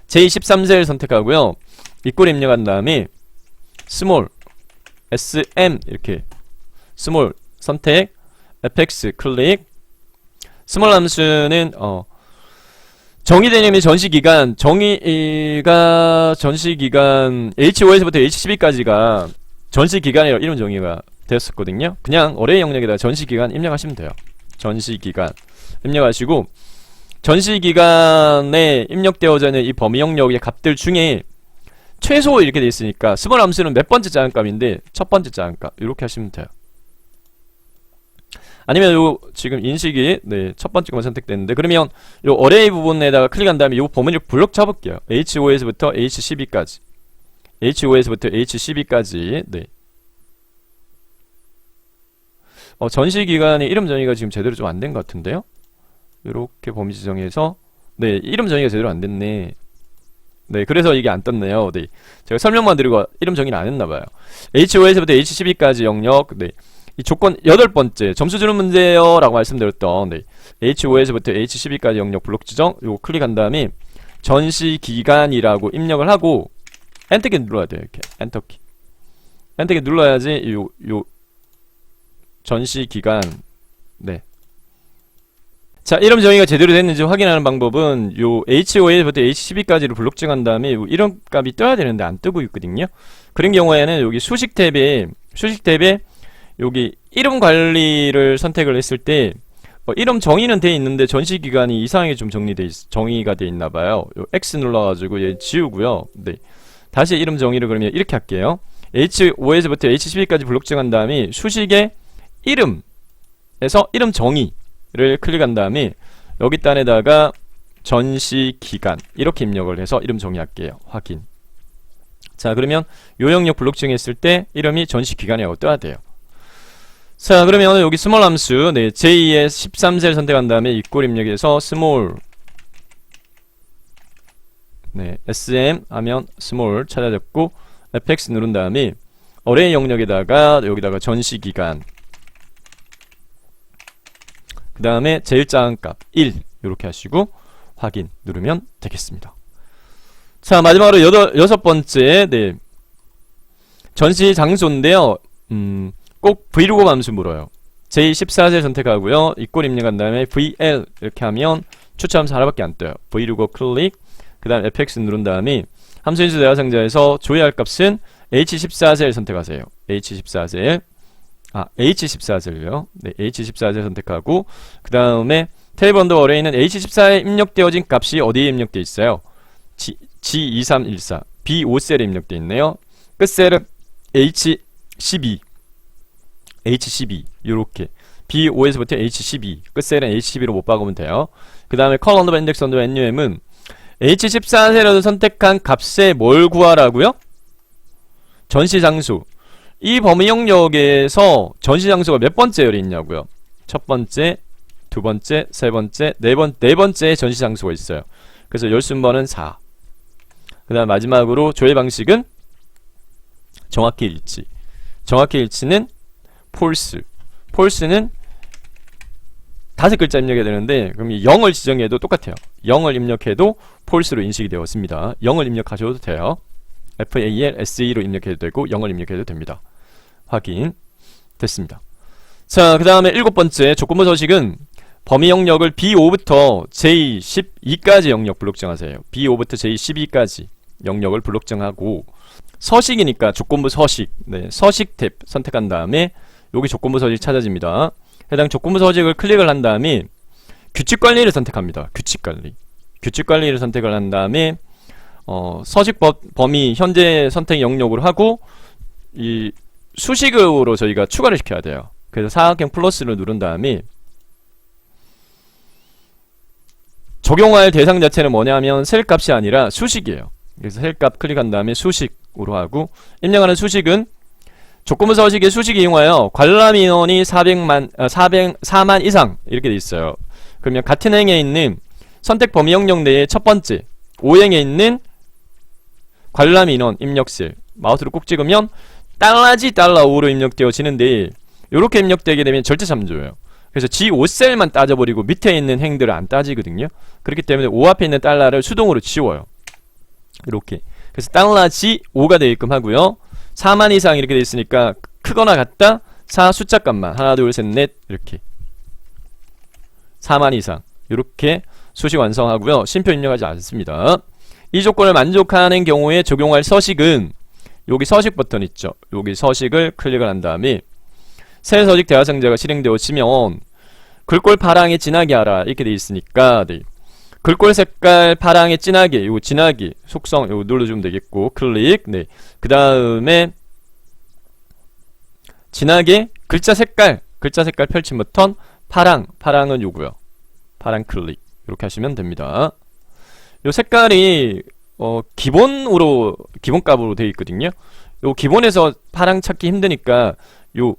A: j13셀 선택하고요. 이꼴 입력한 다음에 스몰 sm 이렇게 스몰 선택 fx 클릭 스몰 함수는 정의된 의미 전시기간 정의가 전시기간 H5에서부터 H12까지가 전시기간이라고 이름 정의가 되었었거든요. 그냥 어레이 영역에다가 전시기간 입력하시면 돼요. 전시기간 입력하시고 전시기간에 입력되어져 있는 이 범위 영역의 값들 중에 최소 이렇게 돼 있으니까 스몰 함수는 몇 번째 작은값인데 첫 번째 작은값 이렇게 하시면 돼요. 아니면 요 지금 인식이 네, 첫 번째 것만 선택됐는데 그러면 요 어레이 부분에다가 클릭한 다음에 요 범위를 블록 잡을게요. H5에서부터 H12까지 H5에서부터 H12까지 네. 전시기간의 이름 정의가 지금 제대로 좀 안 된 것 같은데요? 요렇게 범위 지정해서 네 이름 정의가 제대로 안 됐네. 네 그래서 이게 안 떴네요. 네 제가 설명만 드리고 이름 정의를 안 했나봐요. H5에서부터 H12까지 영역 네 이 조건 8번째 점수 주는 문제요 라고 말씀드렸던 네. H5에서부터 H12까지 영역 블록 지정 요거 클릭한 다음에 전시기간이라고 입력을 하고 엔터키 눌러야 돼요. 이렇게 엔터키 눌러야지 요 전시기간 네. 자 이름 정의가 제대로 됐는지 확인하는 방법은 요 H5에서부터 H12까지를 블록 지정한 다음에 요 이름 값이 떠야 되는데 안 뜨고 있거든요. 그런 경우에는 여기 수식 탭에 여기 이름 관리를 선택을 했을 때 이름 정의는 돼 있는데 전시 기간이 이상하게 좀 정의가 돼 있나 봐요. 요 X 눌러가지고 얘 지우고요. 네. 다시 이름 정의를 그러면 이렇게 할게요. H5에서부터 H12까지 블록 정한 다음에 수식의 이름에서 이름 정의를 클릭한 다음에 여기 단에다가 전시 기간 이렇게 입력을 해서 이름 정의할게요. 확인. 자, 그러면 요 영역 블록 정했을 때 이름이 전시 기간이라고 떠야 돼요. 자, 그러면 여기 스몰 함수, 네, J의 13셀 선택한 다음에 이꼴 입력해서 스몰, 네, SM 하면 스몰 찾아잡고 fx 누른 다음에 어레이 영역에다가 여기다가 전시 기간, 그 다음에 제일 작은 값 1 이렇게 하시고 확인 누르면 되겠습니다. 자, 마지막으로 여섯 번째, 네, 전시 장소인데요. 꼭 브이로그 함수 물어요. J14셀 선택하고요. 이꼴 입력한 다음에 VL 이렇게 하면 추천함수 하나밖에 안 떠요. 브이로그 클릭, 그 다음 fx 누른 다음에 함수 인수 대화 상자에서 조회할 값은 H14셀 선택하세요. H14셀, H14셀요. 네, H14셀 선택하고 그 다음에 테이블 언더 어레이는 H14에 입력되어진 값이 어디에 입력되어 있어요? G2314 B5셀에 입력되어 있네요. 끝셀은 H12 요렇게 B5에서부터 H12 끝셀은 H12로 못 박으면 돼요. 그 다음에 컬 언더바 인덱스 언더바 NUM은 H14셀에서 선택한 값에 뭘 구하라고요? 전시 장소. 이 범위 영역에서 전시 장소가 몇 번째 열이 있냐고요? 첫 번째, 두 번째, 세 번째, 네 번째 전시 장소가 있어요. 그래서 열 순번은 4. 그 다음 마지막으로 조회 방식은 정확히 일치. 정확히 일치는 폴스. 폴스는 5글자 입력해야 되는데 그럼 0을 지정해도 똑같아요. 0을 입력해도 폴스로 인식이 되었습니다. 0을 입력하셔도 돼요. FAL, SE로 입력해도 되고 0을 입력해도 됩니다. 확인 됐습니다. 자, 그 다음에 7번째 조건부 서식은 범위 영역을 B5부터 J12까지 영역 블록 정하세요. B5부터 J12까지 영역을 블록 정하고 서식이니까 조건부 서식, 네, 서식 탭 선택한 다음에 여기 조건부 서식 찾아집니다. 해당 조건부 서식을 클릭을 한 다음에 규칙 관리를 선택합니다. 규칙 관리를 선택을 한 다음에 서식 범위 현재 선택 영역으로 하고 이 수식으로 저희가 추가를 시켜야 돼요. 그래서 사각형 플러스를 누른 다음에 적용할 대상 자체는 뭐냐면 셀 값이 아니라 수식이에요. 그래서 셀 값 클릭한 다음에 수식으로 하고 입력하는 수식은 조건부 서식의 수식 이용하여 관람 인원이 4만 이상 이렇게 돼 있어요. 그러면 같은 행에 있는 선택 범위 영역 내에 첫 번째 5행에 있는 관람 인원 입력셀 마우스로 꾹 찍으면 달러지 $5로 입력되어지는데 이렇게 입력되게 되면 절대 참조예요. 그래서 G5셀만 따져버리고 밑에 있는 행들을 안 따지거든요. 그렇기 때문에 5 앞에 있는 달러를 수동으로 지워요. 이렇게. 그래서 달러 G5가 되게끔 하고요. 4만 이상 이렇게 돼 있으니까 크거나 같다 4 숫자 값만 하나 둘 셋 넷 이렇게 4만 이상 이렇게 수식 완성하고요. 심표 입력하지 않습니다. 이 조건을 만족하는 경우에 적용할 서식은 여기 서식 버튼 있죠. 여기 서식을 클릭을 한 다음에 새 서식 대화 상자가 실행되어지면 글꼴 파랑에 진하게 하라 이렇게 돼 있으니까 네. 글꼴 색깔 파랑에 진하게 요거 진하게 속성 요거 눌러주면 되겠고 클릭 네. 그 다음에 진하게 글자 색깔 펼침 버튼 파랑은 요거요. 파랑 클릭 이렇게 하시면 됩니다. 요 색깔이 기본값으로 되어 있거든요. 요 기본에서 파랑 찾기 힘드니까 요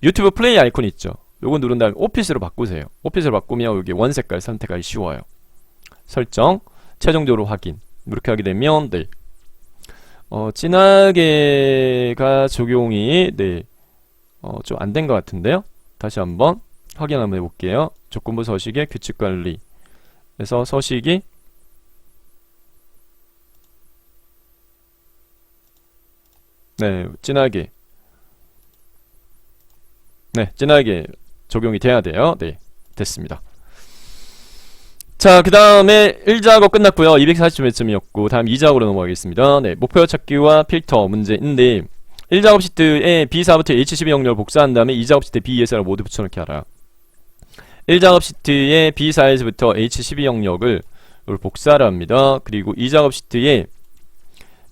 A: 유튜브 플레이 아이콘 있죠. 요거 누른 다음에 오피스로 바꾸세요. 오피스로 바꾸면 여기 원 색깔 선택하기 쉬워요. 설정 최종적으로 확인 이렇게 하게 되면 네. 진하게가 적용이 네. 좀 안 된 것 같은데요. 다시 한번 확인 한번 해볼게요. 조건부 서식의 규칙 관리 그래서 서식이 네, 진하게 적용이 돼야 돼요. 네, 됐습니다. 자, 그 다음에 1작업 끝났고요. 240점이었고 다음 2작업으로 넘어가겠습니다. 네, 목표 찾기와 필터 문제인데 1작업 시트에 B4부터 H12 영역을 복사한 다음에 2작업 시트에 B, ESR을 모두 붙여넣기 하라. 1작업 시트에 B 사이즈부터 H12 영역을 복사를 합니다. 그리고 2작업 시트에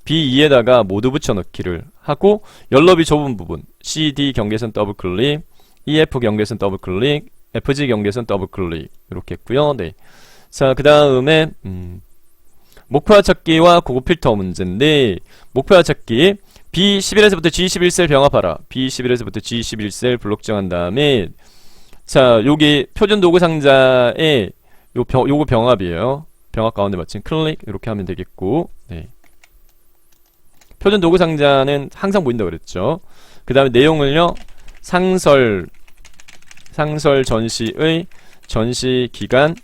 A: B2에다가 모두 붙여넣기를 하고 연럽이 좁은 부분 CD 경계선 더블 클릭, EF 경계선 더블 클릭, FG 경계선 더블 클릭 이렇게 했고요. 네. 자, 그 다음에 목표화 찾기와 고급 필터 문제인데, 목표화 찾기 B11에서부터 G11셀 병합하라. B11에서부터 G11셀 블록 정한 다음에, 자, 여기 표준 도구 상자에 요거 병합이에요. 병합 가운데 맞춤 클릭 이렇게 하면 되겠고, 네. 표준 도구 상자는 항상 보인다고 그랬죠. 그 다음에 내용을요, 상설 전시의 전시 기간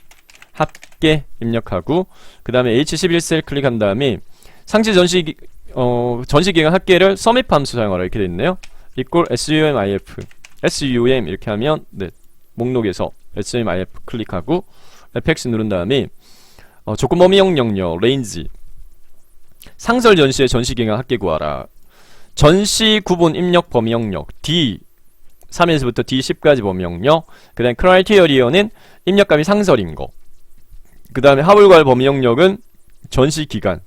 A: 합계 입력하고, 그 다음에 H11셀 클릭한 다음에 상시 전시 기간 합계를 서밋 함수 사용하라 이렇게 돼 있네요. equal sum 이렇게 하면, 네, 목록에서 sum 클릭하고 fx 누른 다음에 조건 범위 영역 range 상설 전시의 전시 기간 합계 구하라. 전시 구분 입력 범위 영역 D 3에서부터 D10까지 범위 영역, 그 다음에 크라이테리어는 입력값이 상설인 거, 그 다음에 하울괄 범위 영역은 전시 기간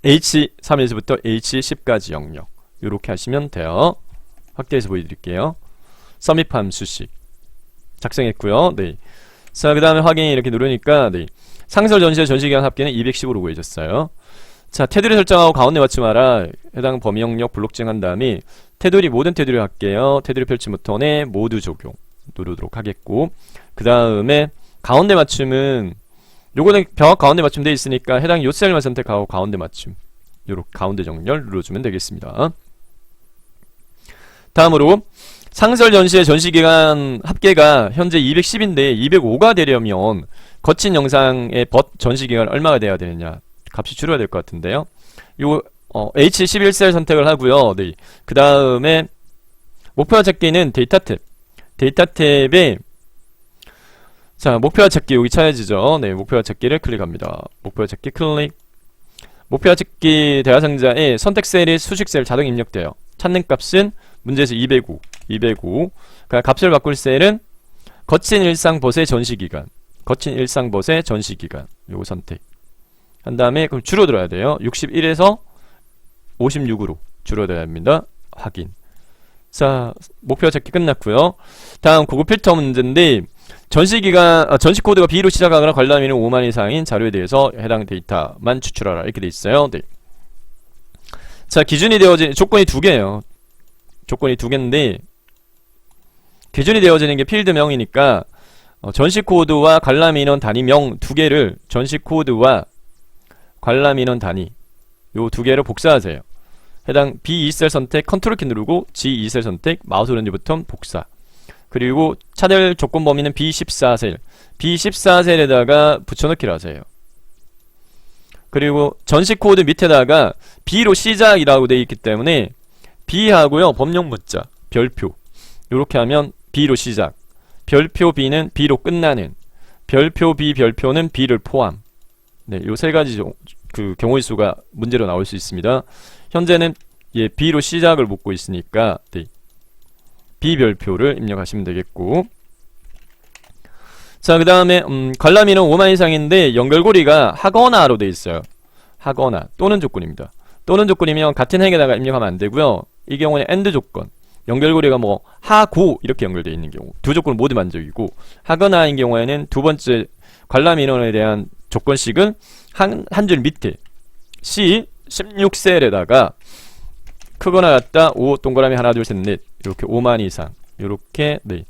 A: H3에서부터 H10까지 영역 이렇게 하시면 돼요. 확대해서 보여드릴게요. 서밋 함수식 작성했고요. 네. 자, 그 다음에 확인 이렇게 누르니까, 네, 상설 전시의 전시기간 합계는 210으로 구해졌어요. 자, 테두리 설정하고 가운데 맞춤하라. 해당 범위 영역 블록 정한 다음에 테두리 모든 테두리 할게요. 테두리 펼치 버튼에 모두 적용 누르도록 하겠고, 그 다음에 가운데 맞춤은 요거는 병합 가운데 맞춤 돼 있으니까 해당 요 셀만 선택하고 가운데 맞춤 요렇게 가운데 정렬 눌러주면 되겠습니다. 다음으로 상설 전시의 전시기간 합계가 현재 210인데 205가 되려면 거친 영상의 전시기간 얼마가 돼야 되느냐, 값이 줄어야 될 것 같은데요. 요 H11셀 선택을 하고요. 네. 그 다음에 목표화 찾기는 데이터 탭에 자, 목표화 찾기 여기 찾아지죠. 네, 목표화 찾기를 클릭합니다. 목표화 찾기 클릭. 목표화 찾기 대화 상자에 선택 셀이 수식 셀 자동 입력돼요. 찾는 값은 문제에서 205. 그러니까 값을 바꿀 셀은 거친 일상 벗의 전시기간. 요거 선택. 한 다음에 그럼 줄어들어야 돼요. 61에서 56으로 줄어들어야 합니다. 확인. 자, 목표 찾기 끝났고요. 다음 고급 필터 문제인데, 전시 코드가 B로 시작하거나 관람인은 5만 이상인 자료에 대해서 해당 데이터만 추출하라 이렇게 돼 있어요. 네. 자, 기준이 되어진 조건이 두 개예요. 조건이 두 개인데, 기준이 되어지는 게 필드명이니까 전시 코드와 관람 인원 단위명 두 개를 전시 코드와 관람 인원 단위 요 두 개를 복사하세요. 해당 B2셀 선택 컨트롤 키 누르고 G2셀 선택 마우스 오른쪽 버튼 복사. 그리고 차별 조건 범위는 B14셀에다가 붙여넣기를 하세요. 그리고 전시 코드 밑에다가 B로 시작이라고 되어 있기 때문에 B하고요 범용 문자 별표 요렇게 하면 B로 시작, 별표 B는 B로 끝나는, 별표 B 별표는 B를 포함. 네, 요 세 가지 그 경우의 수가 문제로 나올 수 있습니다. 현재는 B로 시작을 묻고 있으니까, 네, B 별표를 입력하시면 되겠고, 자, 그 다음에 관람인은 5만 이상인데 연결고리가 하거나로 되어 있어요. 하거나 또는 조건입니다. 또는 조건이면 같은 행에다가 입력하면 안 되고요. 이 경우는 AND 조건, 연결고리가 뭐 하고 이렇게 연결되어 있는 경우 두 조건을 모두 만족이고, 하거나인 경우에는 두 번째 관람 인원에 대한 조건식은 한 줄 밑에 C16셀에다가 크거나 같다 5 동그라미 하나 둘 셋 넷 이렇게 5만 이상 이렇게, 네,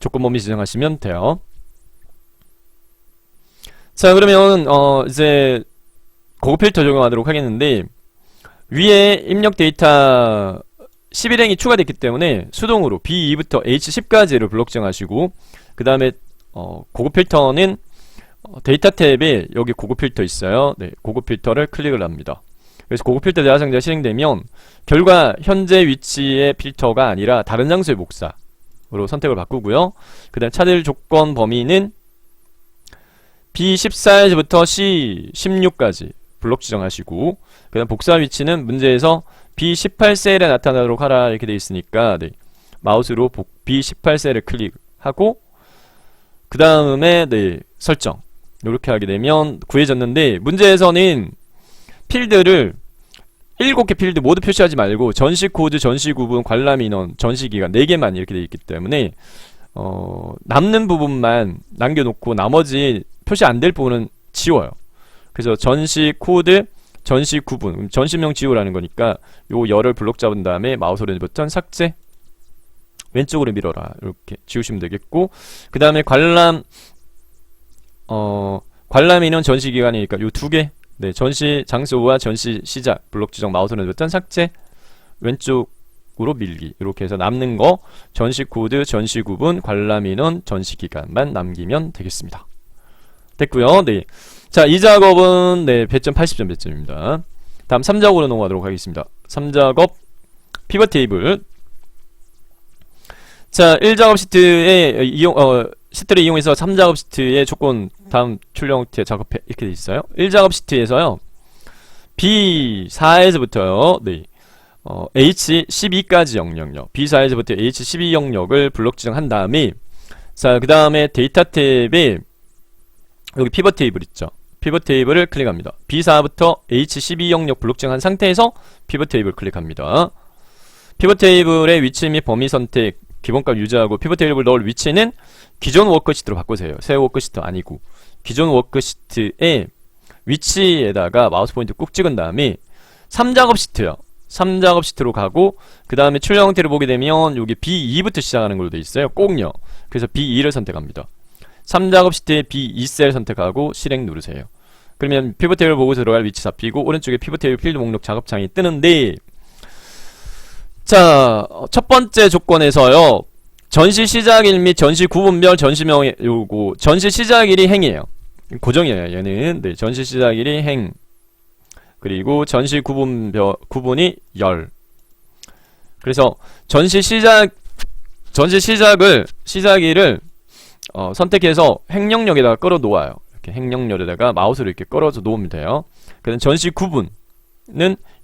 A: 조건 범위 지정하시면 돼요. 자, 그러면 이제 고급 필터 적용하도록 하겠는데, 위에 입력 데이터 11행이 추가됐기 때문에 수동으로 B2부터 H10까지를 블록 정하시고, 그 다음에 고급 필터는 데이터 탭에 여기 고급 필터 있어요. 네, 고급 필터를 클릭을 합니다. 그래서 고급 필터 대화 상자가 실행되면 결과 현재 위치의 필터가 아니라 다른 장소의 복사로 선택을 바꾸고요. 그 다음 차별 조건 범위는 B14에서부터 C16까지 블록 지정하시고, 그 다음 복사 위치는 문제에서 B18셀에 나타나도록 하라 이렇게 되어 있으니까, 네, 마우스로 B18셀을 클릭하고 그 다음에 네, 설정. 이렇게 하게 되면 구해졌는데, 문제에서는 필드를 7개 필드 모두 표시하지 말고 전시 코드, 전시 구분, 관람 인원, 전시 기간 4개만 이렇게 되어 있기 때문에 남는 부분만 남겨놓고 나머지 표시 안 될 부분은 지워요. 그래서 전시 코드, 전시 구분, 전시명 지우라는 거니까 요 열을 블록 잡은 다음에 마우스 오른쪽 버튼 삭제, 왼쪽으로 밀어라 이렇게 지우시면 되겠고, 그 다음에 관람 인원, 전시 기간이니까 요 2개, 네, 전시 장소와 전시 시작 블록 지정, 마우스 오른쪽 버튼 삭제, 왼쪽으로 밀기, 이렇게 해서 남는 거 전시 코드, 전시 구분, 관람 인원, 전시 기간만 남기면 되겠습니다. 됐고요. 네. 자, 이 작업은 네, 배점 80점 배점입니다. 다음 3작업으로 넘어가도록 하겠습니다. 3작업 피벗 테이블. 자, 1작업 시트에 시트를 이용해서 3작업 시트의 조건 다음 출력 형태 작업해 이렇게 돼 있어요. 1작업 시트에서요. B4에서부터요. 네. H12까지 영역력. B4에서부터 H12 영역을 블록 지정한 다음에, 자, 그 다음에 데이터 탭에 여기 피벗 테이블 있죠. 피벗 테이블을 클릭합니다. B4부터 H12 영역 블록 지정한 상태에서 피벗 테이블 클릭합니다. 피벗 테이블의 위치 및 범위 선택, 기본값 유지하고, 피벗 테이블 넣을 위치는 기존 워크시트로 바꾸세요. 새 워크시트 아니고 기존 워크시트의 위치에다가 마우스 포인트 꾹 찍은 다음에 3작업 시트요. 3작업 시트로 가고, 그 다음에 출력 형태를 보게 되면 여기 B2부터 시작하는 걸로 되어 있어요. 꼭요. 그래서 B2를 선택합니다. 3작업 시트에 B2셀 선택하고 실행 누르세요. 그러면 피벗 테이블 보고 들어갈 위치 잡히고, 오른쪽에 피벗 테이블 필드 목록 작업창이 뜨는데, 자, 첫 번째 조건에서요. 전시 시작일 및 전시 구분별 전시명의 요거 전시 시작일이 행이에요. 고정이에요. 얘는 네, 전시 시작일이 행. 그리고 전시 구분이 열. 그래서 전시 시작일을 선택해서 행령역에다가 끌어 놓아요. 이렇게 행령역에다가 마우스를 이렇게 끌어서 놓으면 돼요. 그다음 전시 구분은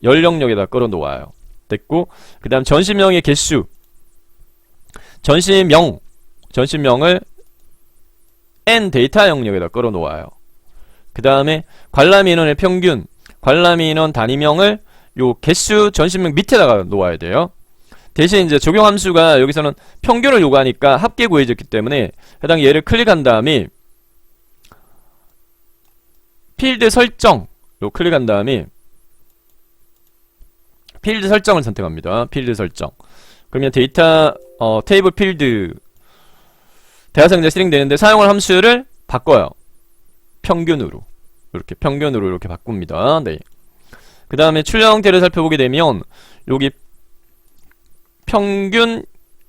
A: 열령역에다가 끌어 놓아요. 됐고, 그 다음 전시명의 개수, 전시명을 n 데이터 영역에다 끌어 놓아요. 그 다음에 관람 인원의 평균, 관람 인원 단위명을 요 개수 전시명 밑에다가 놓아야 돼요. 대신 이제 적용 함수가 여기서는 평균을 요구하니까 합계 구해졌기 때문에 해당 얘를 클릭한 다음에 필드 설정 요 클릭한 다음에 필드 설정을 선택합니다. 필드 설정. 그러면 데이터 테이블 필드 대화 상자 실행되는데 사용할 함수를 바꿔요. 평균으로 이렇게 바꿉니다. 네. 그 다음에 출력 형태를 살펴보게 되면 여기 평균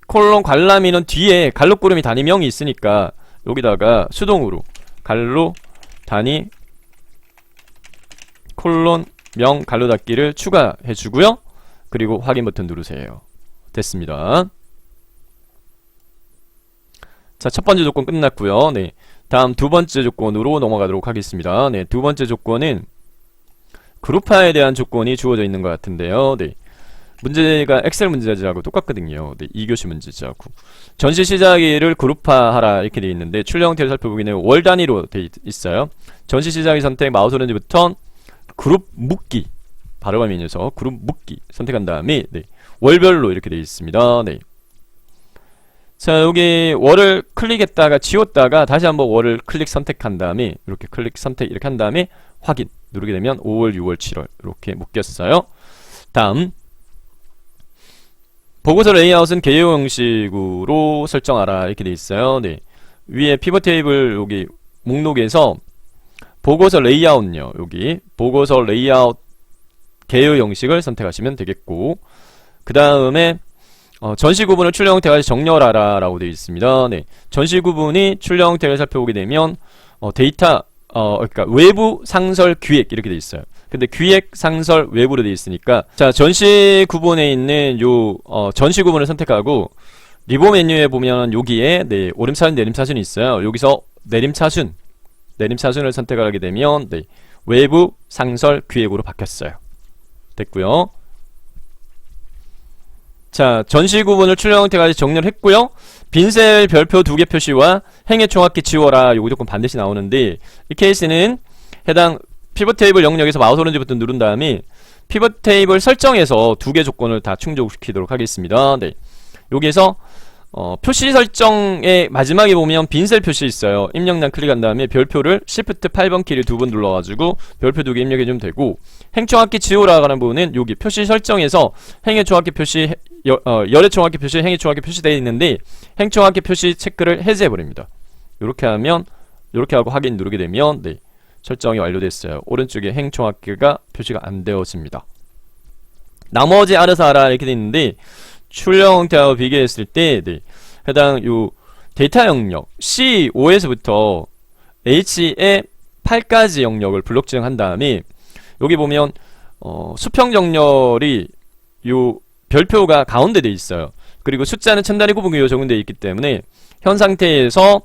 A: 콜론 관람 인원 뒤에 갈록구름이 단위명이 있으니까 여기다가 수동으로 갈로 단위 콜론 명 갈로 닫기를 추가해 주고요. 그리고 확인 버튼 누르세요. 됐습니다. 자, 첫 번째 조건 끝났고요. 네. 다음 두 번째 조건으로 넘어가도록 하겠습니다. 네, 두 번째 조건은 그룹화에 대한 조건이 주어져 있는 것 같은데요. 네. 문제가 엑셀 문제지하고 똑같거든요. 네, 2교시 문제지하고. 전시 시작일을 그룹화하라 이렇게 되어 있는데 출력 형태를 살펴보기는 월 단위로 되어 있어요. 전시 시작일 선택, 마우스 오른쪽 버튼, 그룹 묶기. 바로가 메뉴에서 그룹 묶기 선택한 다음에 네, 월별로 이렇게 되어 있습니다. 네. 자, 여기 월을 클릭했다가 지웠다가 다시 한번 월을 클릭 선택한 다음에 이렇게 클릭 선택 이렇게 한 다음에 확인 누르게 되면 5월, 6월, 7월 이렇게 묶였어요. 다음 보고서 레이아웃은 개요 형식으로 설정하라 이렇게 돼 있어요. 네. 위에 피벗 테이블 여기 목록에서 보고서 레이아웃요. 여기 보고서 레이아웃 개요 형식을 선택하시면 되겠고, 그 다음에 전시 구분을 출력 형태가 정렬하라 라고 되어 있습니다. 네. 전시 구분이 출력 형태를 살펴보게 되면 데이터 그러니까 외부 상설 기획 이렇게 되어 있어요. 근데 기획 상설 외부로 되어 있으니까 자, 전시 구분에 있는 요 전시 구분을 선택하고 리보 메뉴에 보면 여기에 네, 오름차순 내림차순이 있어요. 여기서 내림차순을 선택하게 되면 네, 외부 상설 기획으로 바뀌었어요. 됐고요. 자, 전시 구분을 출력 형태까지 정리를 했고요. 빈셀 별표 2개 표시와 행의 정확히 지워라. 요거 조건 반드시 나오는데 이 케이스는 해당 피벗 테이블 영역에서 마우스 오른쪽 버튼 누른 다음에 피벗 테이블 설정에서 2개 조건을 다 충족시키도록 하겠습니다. 네. 여기에서 표시 설정의 마지막에 보면 빈셀 표시 있어요. 입력란 클릭한 다음에 별표를 Shift 8번 키를 2번 눌러가지고 별표 2개 입력해주면 되고, 행정학기 지우라고 하는 부분은 여기 표시 설정에서 행의 정확히 표시, 열의 정확히 표시, 행의 정확히 표시되어 있는데 행정학기 표시 체크를 해제해버립니다. 이렇게 하면, 이렇게 하고 확인 누르게 되면 네, 설정이 완료됐어요. 오른쪽에 행정학기가 표시가 안 되어집니다. 나머지 알아서 알아 이렇게 되어 있는데 출력 형태하고 비교했을 때 네, 해당 요 데이터 영역 C5에서부터 H의 8까지 영역을 블록 지정한 다음에 여기 보면 수평 정렬이 요 별표가 가운데 돼 있어요. 그리고 숫자는 첨단위 구분 기호 적용되어 있기 때문에 현 상태에서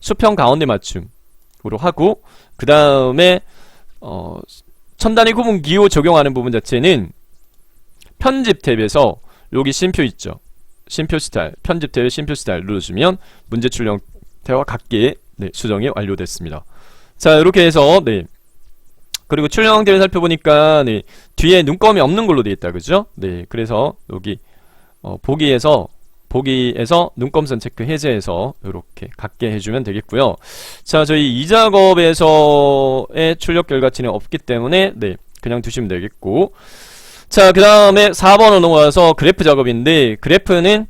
A: 수평 가운데 맞춤으로 하고, 그 다음에 첨단위 구분 기호 적용하는 부분 자체는 편집 탭에서 여기 심표 있죠. 심표 스타일, 편집 탭에 심표 스타일 눌러주면 문제 출력 형태와 같게 네, 수정이 완료됐습니다. 자, 이렇게 해서 네. 그리고 출력 형태를 살펴보니까 네, 뒤에 눈금이 없는 걸로 되어 있다, 그죠? 네, 그래서 여기 보기에서 눈금선 체크 해제해서 이렇게 같게 해주면 되겠고요. 자, 저희 이 작업에서의 출력 결과치는 없기 때문에 네, 그냥 두시면 되겠고. 자, 그 다음에 4번으로 넘어가서 그래프 작업인데, 그래프는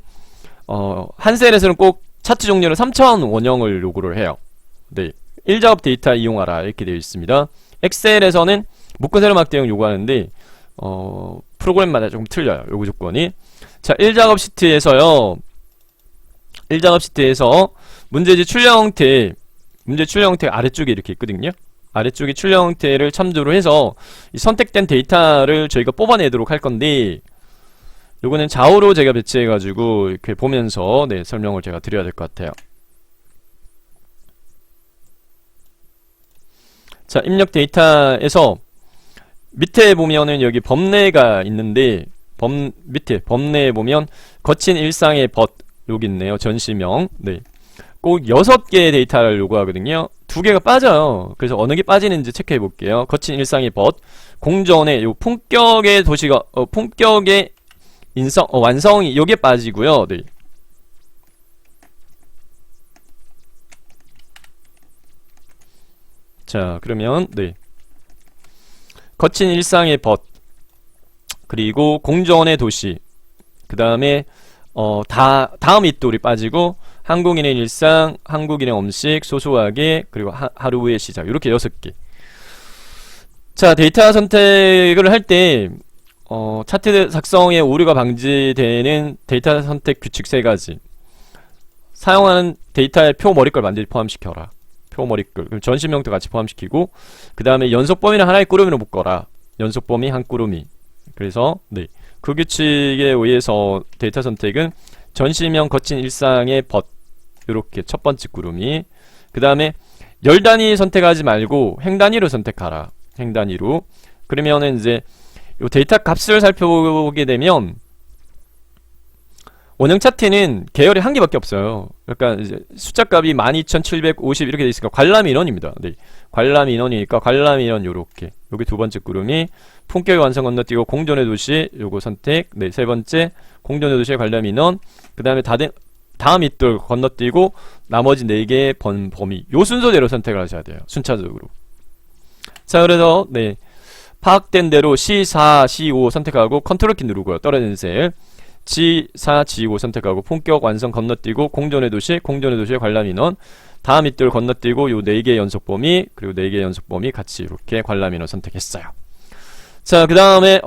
A: 한 셀에서는 꼭 차트 종류를 3000 원형을 요구를 해요. 네, 1작업 데이터 이용하라 이렇게 되어 있습니다. 엑셀에서는 묶은 세로 막대형 요구하는데 프로그램마다 조금 틀려요, 요구 조건이. 자, 1작업 시트에서요, 1작업 시트에서 문제지 출력 형태, 문제 출력 형태 아래쪽에 이렇게 있거든요. 아래쪽에 출력 형태를 참조로 해서 이 선택된 데이터를 저희가 뽑아내도록 할 건데, 요거는 좌우로 제가 배치해가지고 이렇게 보면서 네, 설명을 제가 드려야 될 것 같아요. 자, 입력 데이터에서 밑에 보면은 여기 범례가 있는데, 밑에 범례에 보면 거친 일상의 벗 여기 있네요. 전시명. 네, 꼭 6개의 데이터를 요구하거든요. 2개가 빠져요. 그래서 어느 게 빠지는지 체크해 볼게요. 거친 일상의 벗, 공전의 요 품격의 도시가 품격의 완성이 요게 빠지고요. 네. 자, 그러면 네, 거친 일상의 벗, 그리고 공전의 도시, 그 다음에 다음 잇돌이 빠지고 한국인의 일상, 한국인의 음식, 소소하게, 그리고 하루의 시작, 이렇게 6개. 자, 데이터 선택을 할 때 차트 작성에 오류가 방지되는 데이터 선택 규칙 3가지. 사용하는 데이터의 표 머리글 반드시 포함시켜라. 표 머리글, 그럼 전시명도 같이 포함시키고, 그 다음에 연속범위는 하나의 꾸러미로 묶어라. 연속범위 한 꾸러미. 그래서 네, 그 규칙에 의해서 데이터 선택은 전시명 거친 일상의 벗, 이렇게 첫 번째 꾸러미. 그 다음에 열 단위 선택하지 말고 행 단위로 선택하라. 행 단위로. 그러면은 이제 요 데이터 값을 살펴보게 되면 원형 차트는 계열이 한 개밖에 없어요. 그러니까 이제 숫자 값이 12750 이렇게 돼 있으니까 관람 인원입니다. 네, 관람 인원이니까 관람 인원 요렇게. 여기 두 번째 꾸름이 품격의 완성 건너뛰고 공존의 도시 요거 선택. 네, 세 번째 공존의 도시의 관람 인원. 그 다음에 다음 잇돌 건너뛰고 나머지 4개의 범위, 요 순서대로 선택을 하셔야 돼요. 순차적으로. 자, 그래서 네, 파악된 대로 C4, C5 선택하고 컨트롤 키 누르고요. 떨어지는 셀 G4, G5 선택하고 품격 완성 건너뛰고 공존의 도시, 공존의 도시의 관람 인원, 다음 잇돌 건너뛰고 요 4개의 연속 범위, 그리고 4개의 연속 범위 같이 이렇게 관람 인원 선택했어요. 자, 그 다음에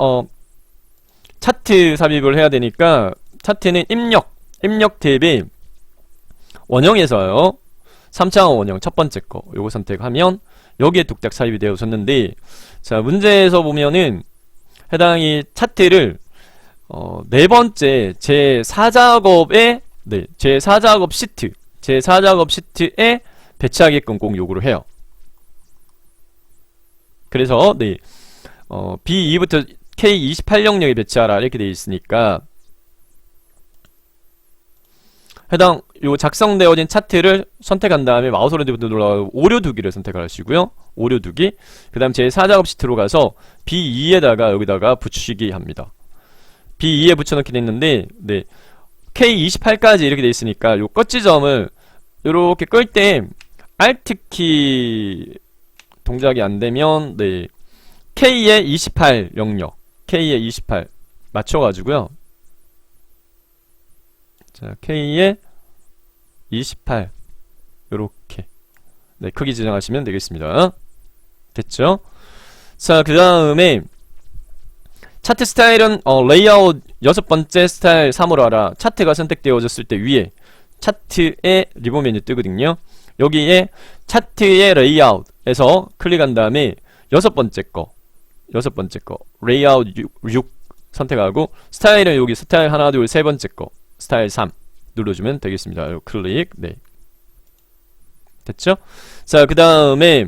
A: 차트 삽입을 해야 되니까 차트는 입력 탭에 원형에서요, 3차원 원형 첫 번째 거 요거 선택하면 여기에 뚝딱 삽입이 되어졌는데, 자, 문제에서 보면은 해당 이 차트를 네 번째 제4작업에 네, 제4작업 시트에 배치하게끔 꼭 요구를 해요. 그래서 네, B2부터 K28 영역에 배치하라 이렇게 되어 있으니까 해당 요 작성되어진 차트를 선택한 다음에 마우스 오른쪽부터 눌러가지고 오류두기를 선택하시고요. 오류두기. 그 다음 제4작업 시트로 가서 B2에다가 여기다가 붙이기 합니다. B2에 붙여넣기 됐는데, 네. K28까지 이렇게 돼 있으니까 요 껐지점을 요렇게 끌 때 Alt키 동작이 안 되면, 네. K에 28 영역. K에 28 맞춰가지고요. 자, K에 28 요렇게 네, 크기 지정하시면 되겠습니다. 됐죠? 자, 그 다음에 차트 스타일은 레이아웃 6번째 스타일 3으로 하라. 차트가 선택되어졌을 때 위에 차트의 리본 메뉴 뜨거든요. 여기에 차트의 레이아웃에서 클릭한 다음에 6번째 거 레이아웃 6 선택하고 스타일은 여기 스타일 하나 둘 세 번째 거 스타일 3 눌러주면 되겠습니다. 요 클릭. 네. 됐죠? 자, 그 다음에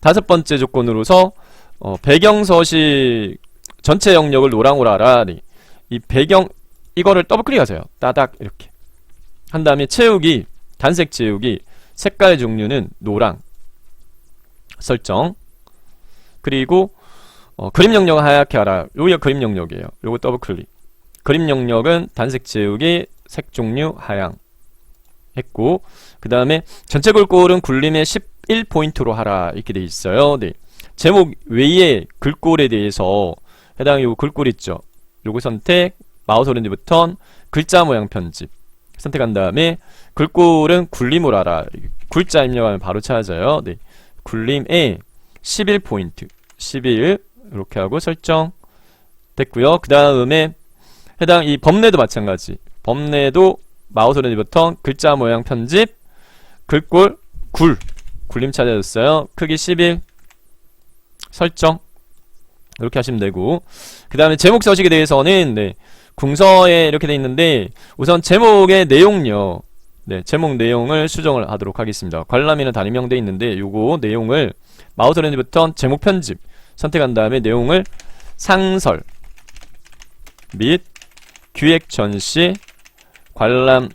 A: 5번째 조건으로서 배경 서식 전체 영역을 노랑으로 하라. 네. 이 배경 이거를 더블 클릭하세요. 따닥 이렇게 한 다음에 채우기 단색 채우기 색깔 종류는 노랑 설정. 그리고 그림 영역을 하얗게 하라. 여기가 그림 영역이에요. 요거 더블 클릭. 그림 영역은 단색 채우기 색 종류 하양 했고, 그 다음에 전체 글꼴은 굴림에 11포인트로 하라 이렇게 돼 있어요. 네. 제목 외에 글꼴에 대해서 해당 요 글꼴 있죠. 요거 선택 마우스 오른쪽 버튼 글자 모양 편집 선택한 다음에 글꼴은 굴림으로 하라. 글자 입력하면 바로 찾아져요. 네. 굴림에 11포인트 11 이렇게 하고 설정 됐고요. 그 다음에 해당 이 범례도 마찬가지. 범례도 마우스 오른쪽 버튼 글자 모양 편집 글꼴 굴림 찾아졌어요. 크기 11 설정 이렇게 하시면 되고, 그 다음에 제목 서식에 대해서는 네, 궁서에 이렇게 돼 있는데 우선 제목의 내용요. 네, 제목 내용을 수정을 하도록 하겠습니다. 관람이나 단임형 돼 있는데 요거 내용을 마우스 오른쪽 버튼 제목 편집 선택한 다음에 내용을 상설 및 기획 전시 관람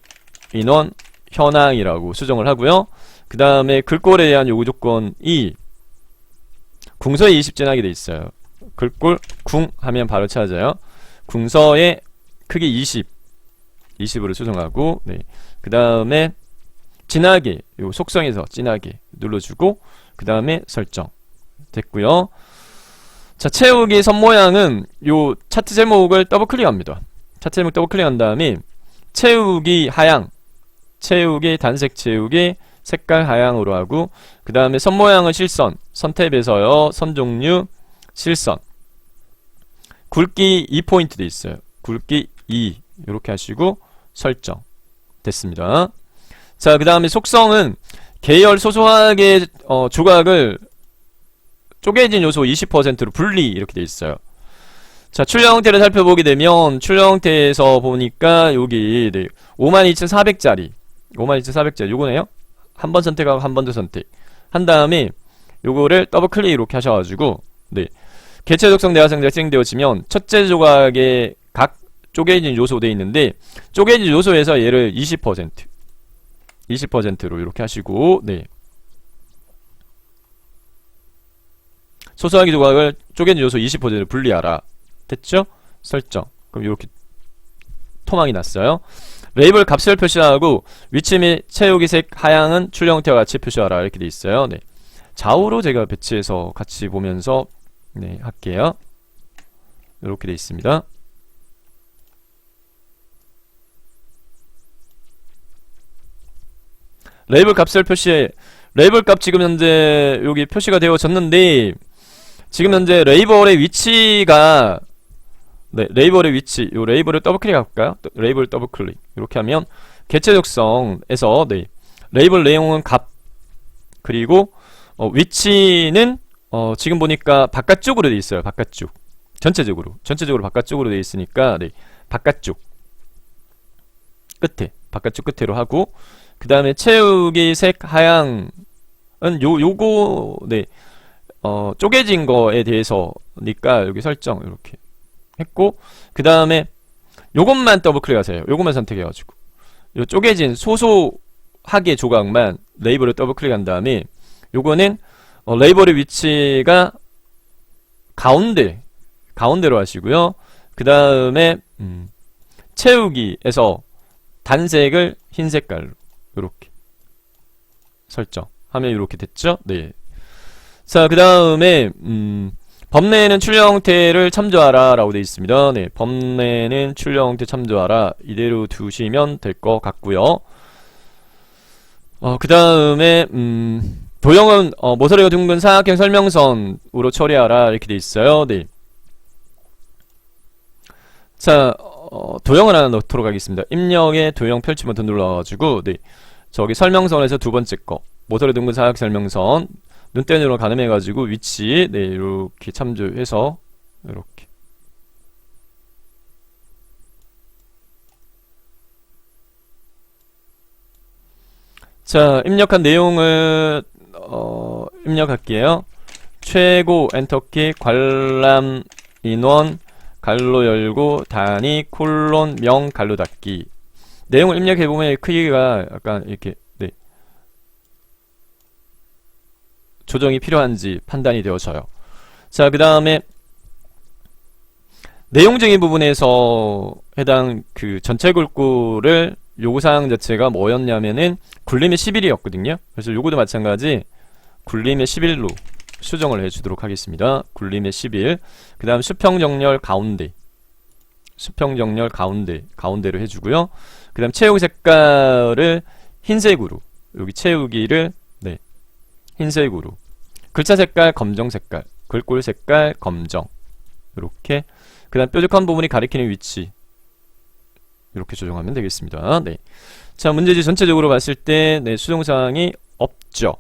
A: 인원 현황이라고 수정을 하고요. 그 다음에 글꼴에 대한 요구 조건이 궁서에 20 진하게 돼 있어요. 글꼴 궁 하면 바로 찾아요. 궁서의 크기 20으로 수정하고, 네. 그 다음에 진하게 요 속성에서 진하게 눌러주고 그 다음에 설정 됐고요. 자, 채우기 선 모양은 요 차트 제목을 더블 클릭합니다. 차트 제목 더블 클릭한 다음에 채우기 하양, 채우기 단색 채우기 색깔 하양으로 하고, 그 다음에 선 모양은 실선, 선 탭에서요 선 종류 실선, 굵기 2포인트 돼 있어요. 굵기 2 이렇게 하시고 설정 됐습니다. 자, 그 다음에 속성은 계열 소소하게 조각을 쪼개진 요소 20%로 분리 이렇게 돼 있어요. 자, 출력 형태를 살펴보게 되면 출력 형태에서 보니까 여기 네, 52,400짜리 52,400짜리 요거네요. 한 번 선택하고 한 번 더 선택 한 다음에 요거를 더블 클릭 이렇게 하셔가지고, 네, 개체 적성 대화상자가 실행되어지면 첫째 조각에 각 쪼개진 요소 돼 있는데 쪼개진 요소에서 얘를 20%로 이렇게 하시고, 네, 소소하게 조각을 쪼개진 요소 20%를 분리하라. 됐죠? 설정. 그럼 이렇게 토막이 났어요. 레이블 값을 표시하고 위치 및 채우기 색 하향은 출력 형태와 같이 표시하라 이렇게 돼 있어요. 네. 좌우로 제가 배치해서 같이 보면서 네, 할게요. 이렇게 돼 있습니다. 레이블 값을 표시해. 레이블 값 지금 현재 여기 표시가 되어졌는데 지금 현재 레이블의 위치가, 네, 레이블의 위치, 요 레이블을 더블 클릭할까요? 레이블 더블 클릭 이렇게 하면 개체 적성에서 네, 레이블 내용은 값, 그리고 위치는 지금 보니까 바깥쪽으로 돼 있어요. 바깥쪽 전체적으로 바깥쪽으로 돼 있으니까 네, 바깥쪽 끝에 바깥쪽 끝으로 하고, 그 다음에 채우기 색 하향은 요거 네, 쪼개진 거에 대해서니까 여기 설정 이렇게 했고, 그 다음에 요것만 더블 클릭하세요. 요것만 선택해가지고 요 쪼개진 소소하게 조각만 레이블을 더블 클릭한 다음에 요거는 레이블의 위치가 가운데로 하시고요. 그 다음에 채우기에서 단색을 흰 색깔로 이렇게 설정하면 이렇게 됐죠. 네. 자, 그 다음에 범례는 출력 형태를 참조하라 라고 되어 있습니다. 네, 범례는 출력 형태 참조하라 이대로 두시면 될 것 같고요. 그 다음에 도형은 모서리가 둥근 사각형 설명선으로 처리하라 이렇게 되어 있어요. 네. 자, 도형을 하나 넣도록 하겠습니다. 입력에 도형 펼치 버튼 눌러가지고, 네. 저기 설명선에서 두 번째 거. 모서리 둥근 사각 설명선. 눈대중으로 가늠해가지고 위치, 네, 이렇게 참조해서, 이렇게. 자, 입력한 내용을, 입력할게요. 최고, 엔터키, 관람, 인원, 갈로 열고 단위 콜론 명 갈로 닫기. 내용을 입력해보면 크기가 약간 이렇게 네 조정이 필요한지 판단이 되어져요. 자, 그 다음에 내용적인 부분에서 해당 그 전체 글꼴을 요구사항 자체가 뭐였냐면은 굴림의 11이었거든요 그래서 요거도 마찬가지 굴림의 11로 수정을 해주도록 하겠습니다. 굴림의 11. 그 다음 수평정렬 가운데. 수평정렬 가운데로 해주고요. 그 다음 채우기 색깔을 흰색으로. 여기 채우기를, 네. 흰색으로. 글자 색깔 검정 색깔. 글꼴 색깔 검정. 이렇게. 그 다음 뾰족한 부분이 가리키는 위치. 이렇게 조정하면 되겠습니다. 네. 자, 문제지 전체적으로 봤을 때, 네, 수정사항이 없죠.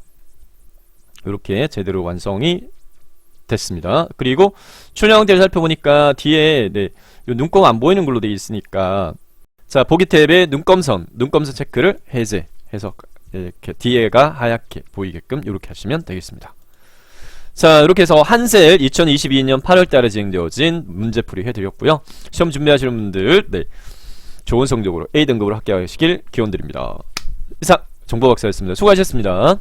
A: 이렇게 제대로 완성이 됐습니다. 그리고 출력 형태를 살펴보니까 뒤에 네, 요 눈꺼가 안 보이는 걸로 되어 있으니까 자, 보기 탭에 눈검선 체크를 해제해서 이렇게 뒤에가 하얗게 보이게끔 이렇게 하시면 되겠습니다. 자, 이렇게 해서 한셀 2022년 8월달에 진행되어진 문제풀이 해드렸고요. 시험 준비하시는 분들 네, 좋은 성적으로 A등급으로 합격하시길 기원드립니다. 이상 정보박사였습니다. 수고하셨습니다.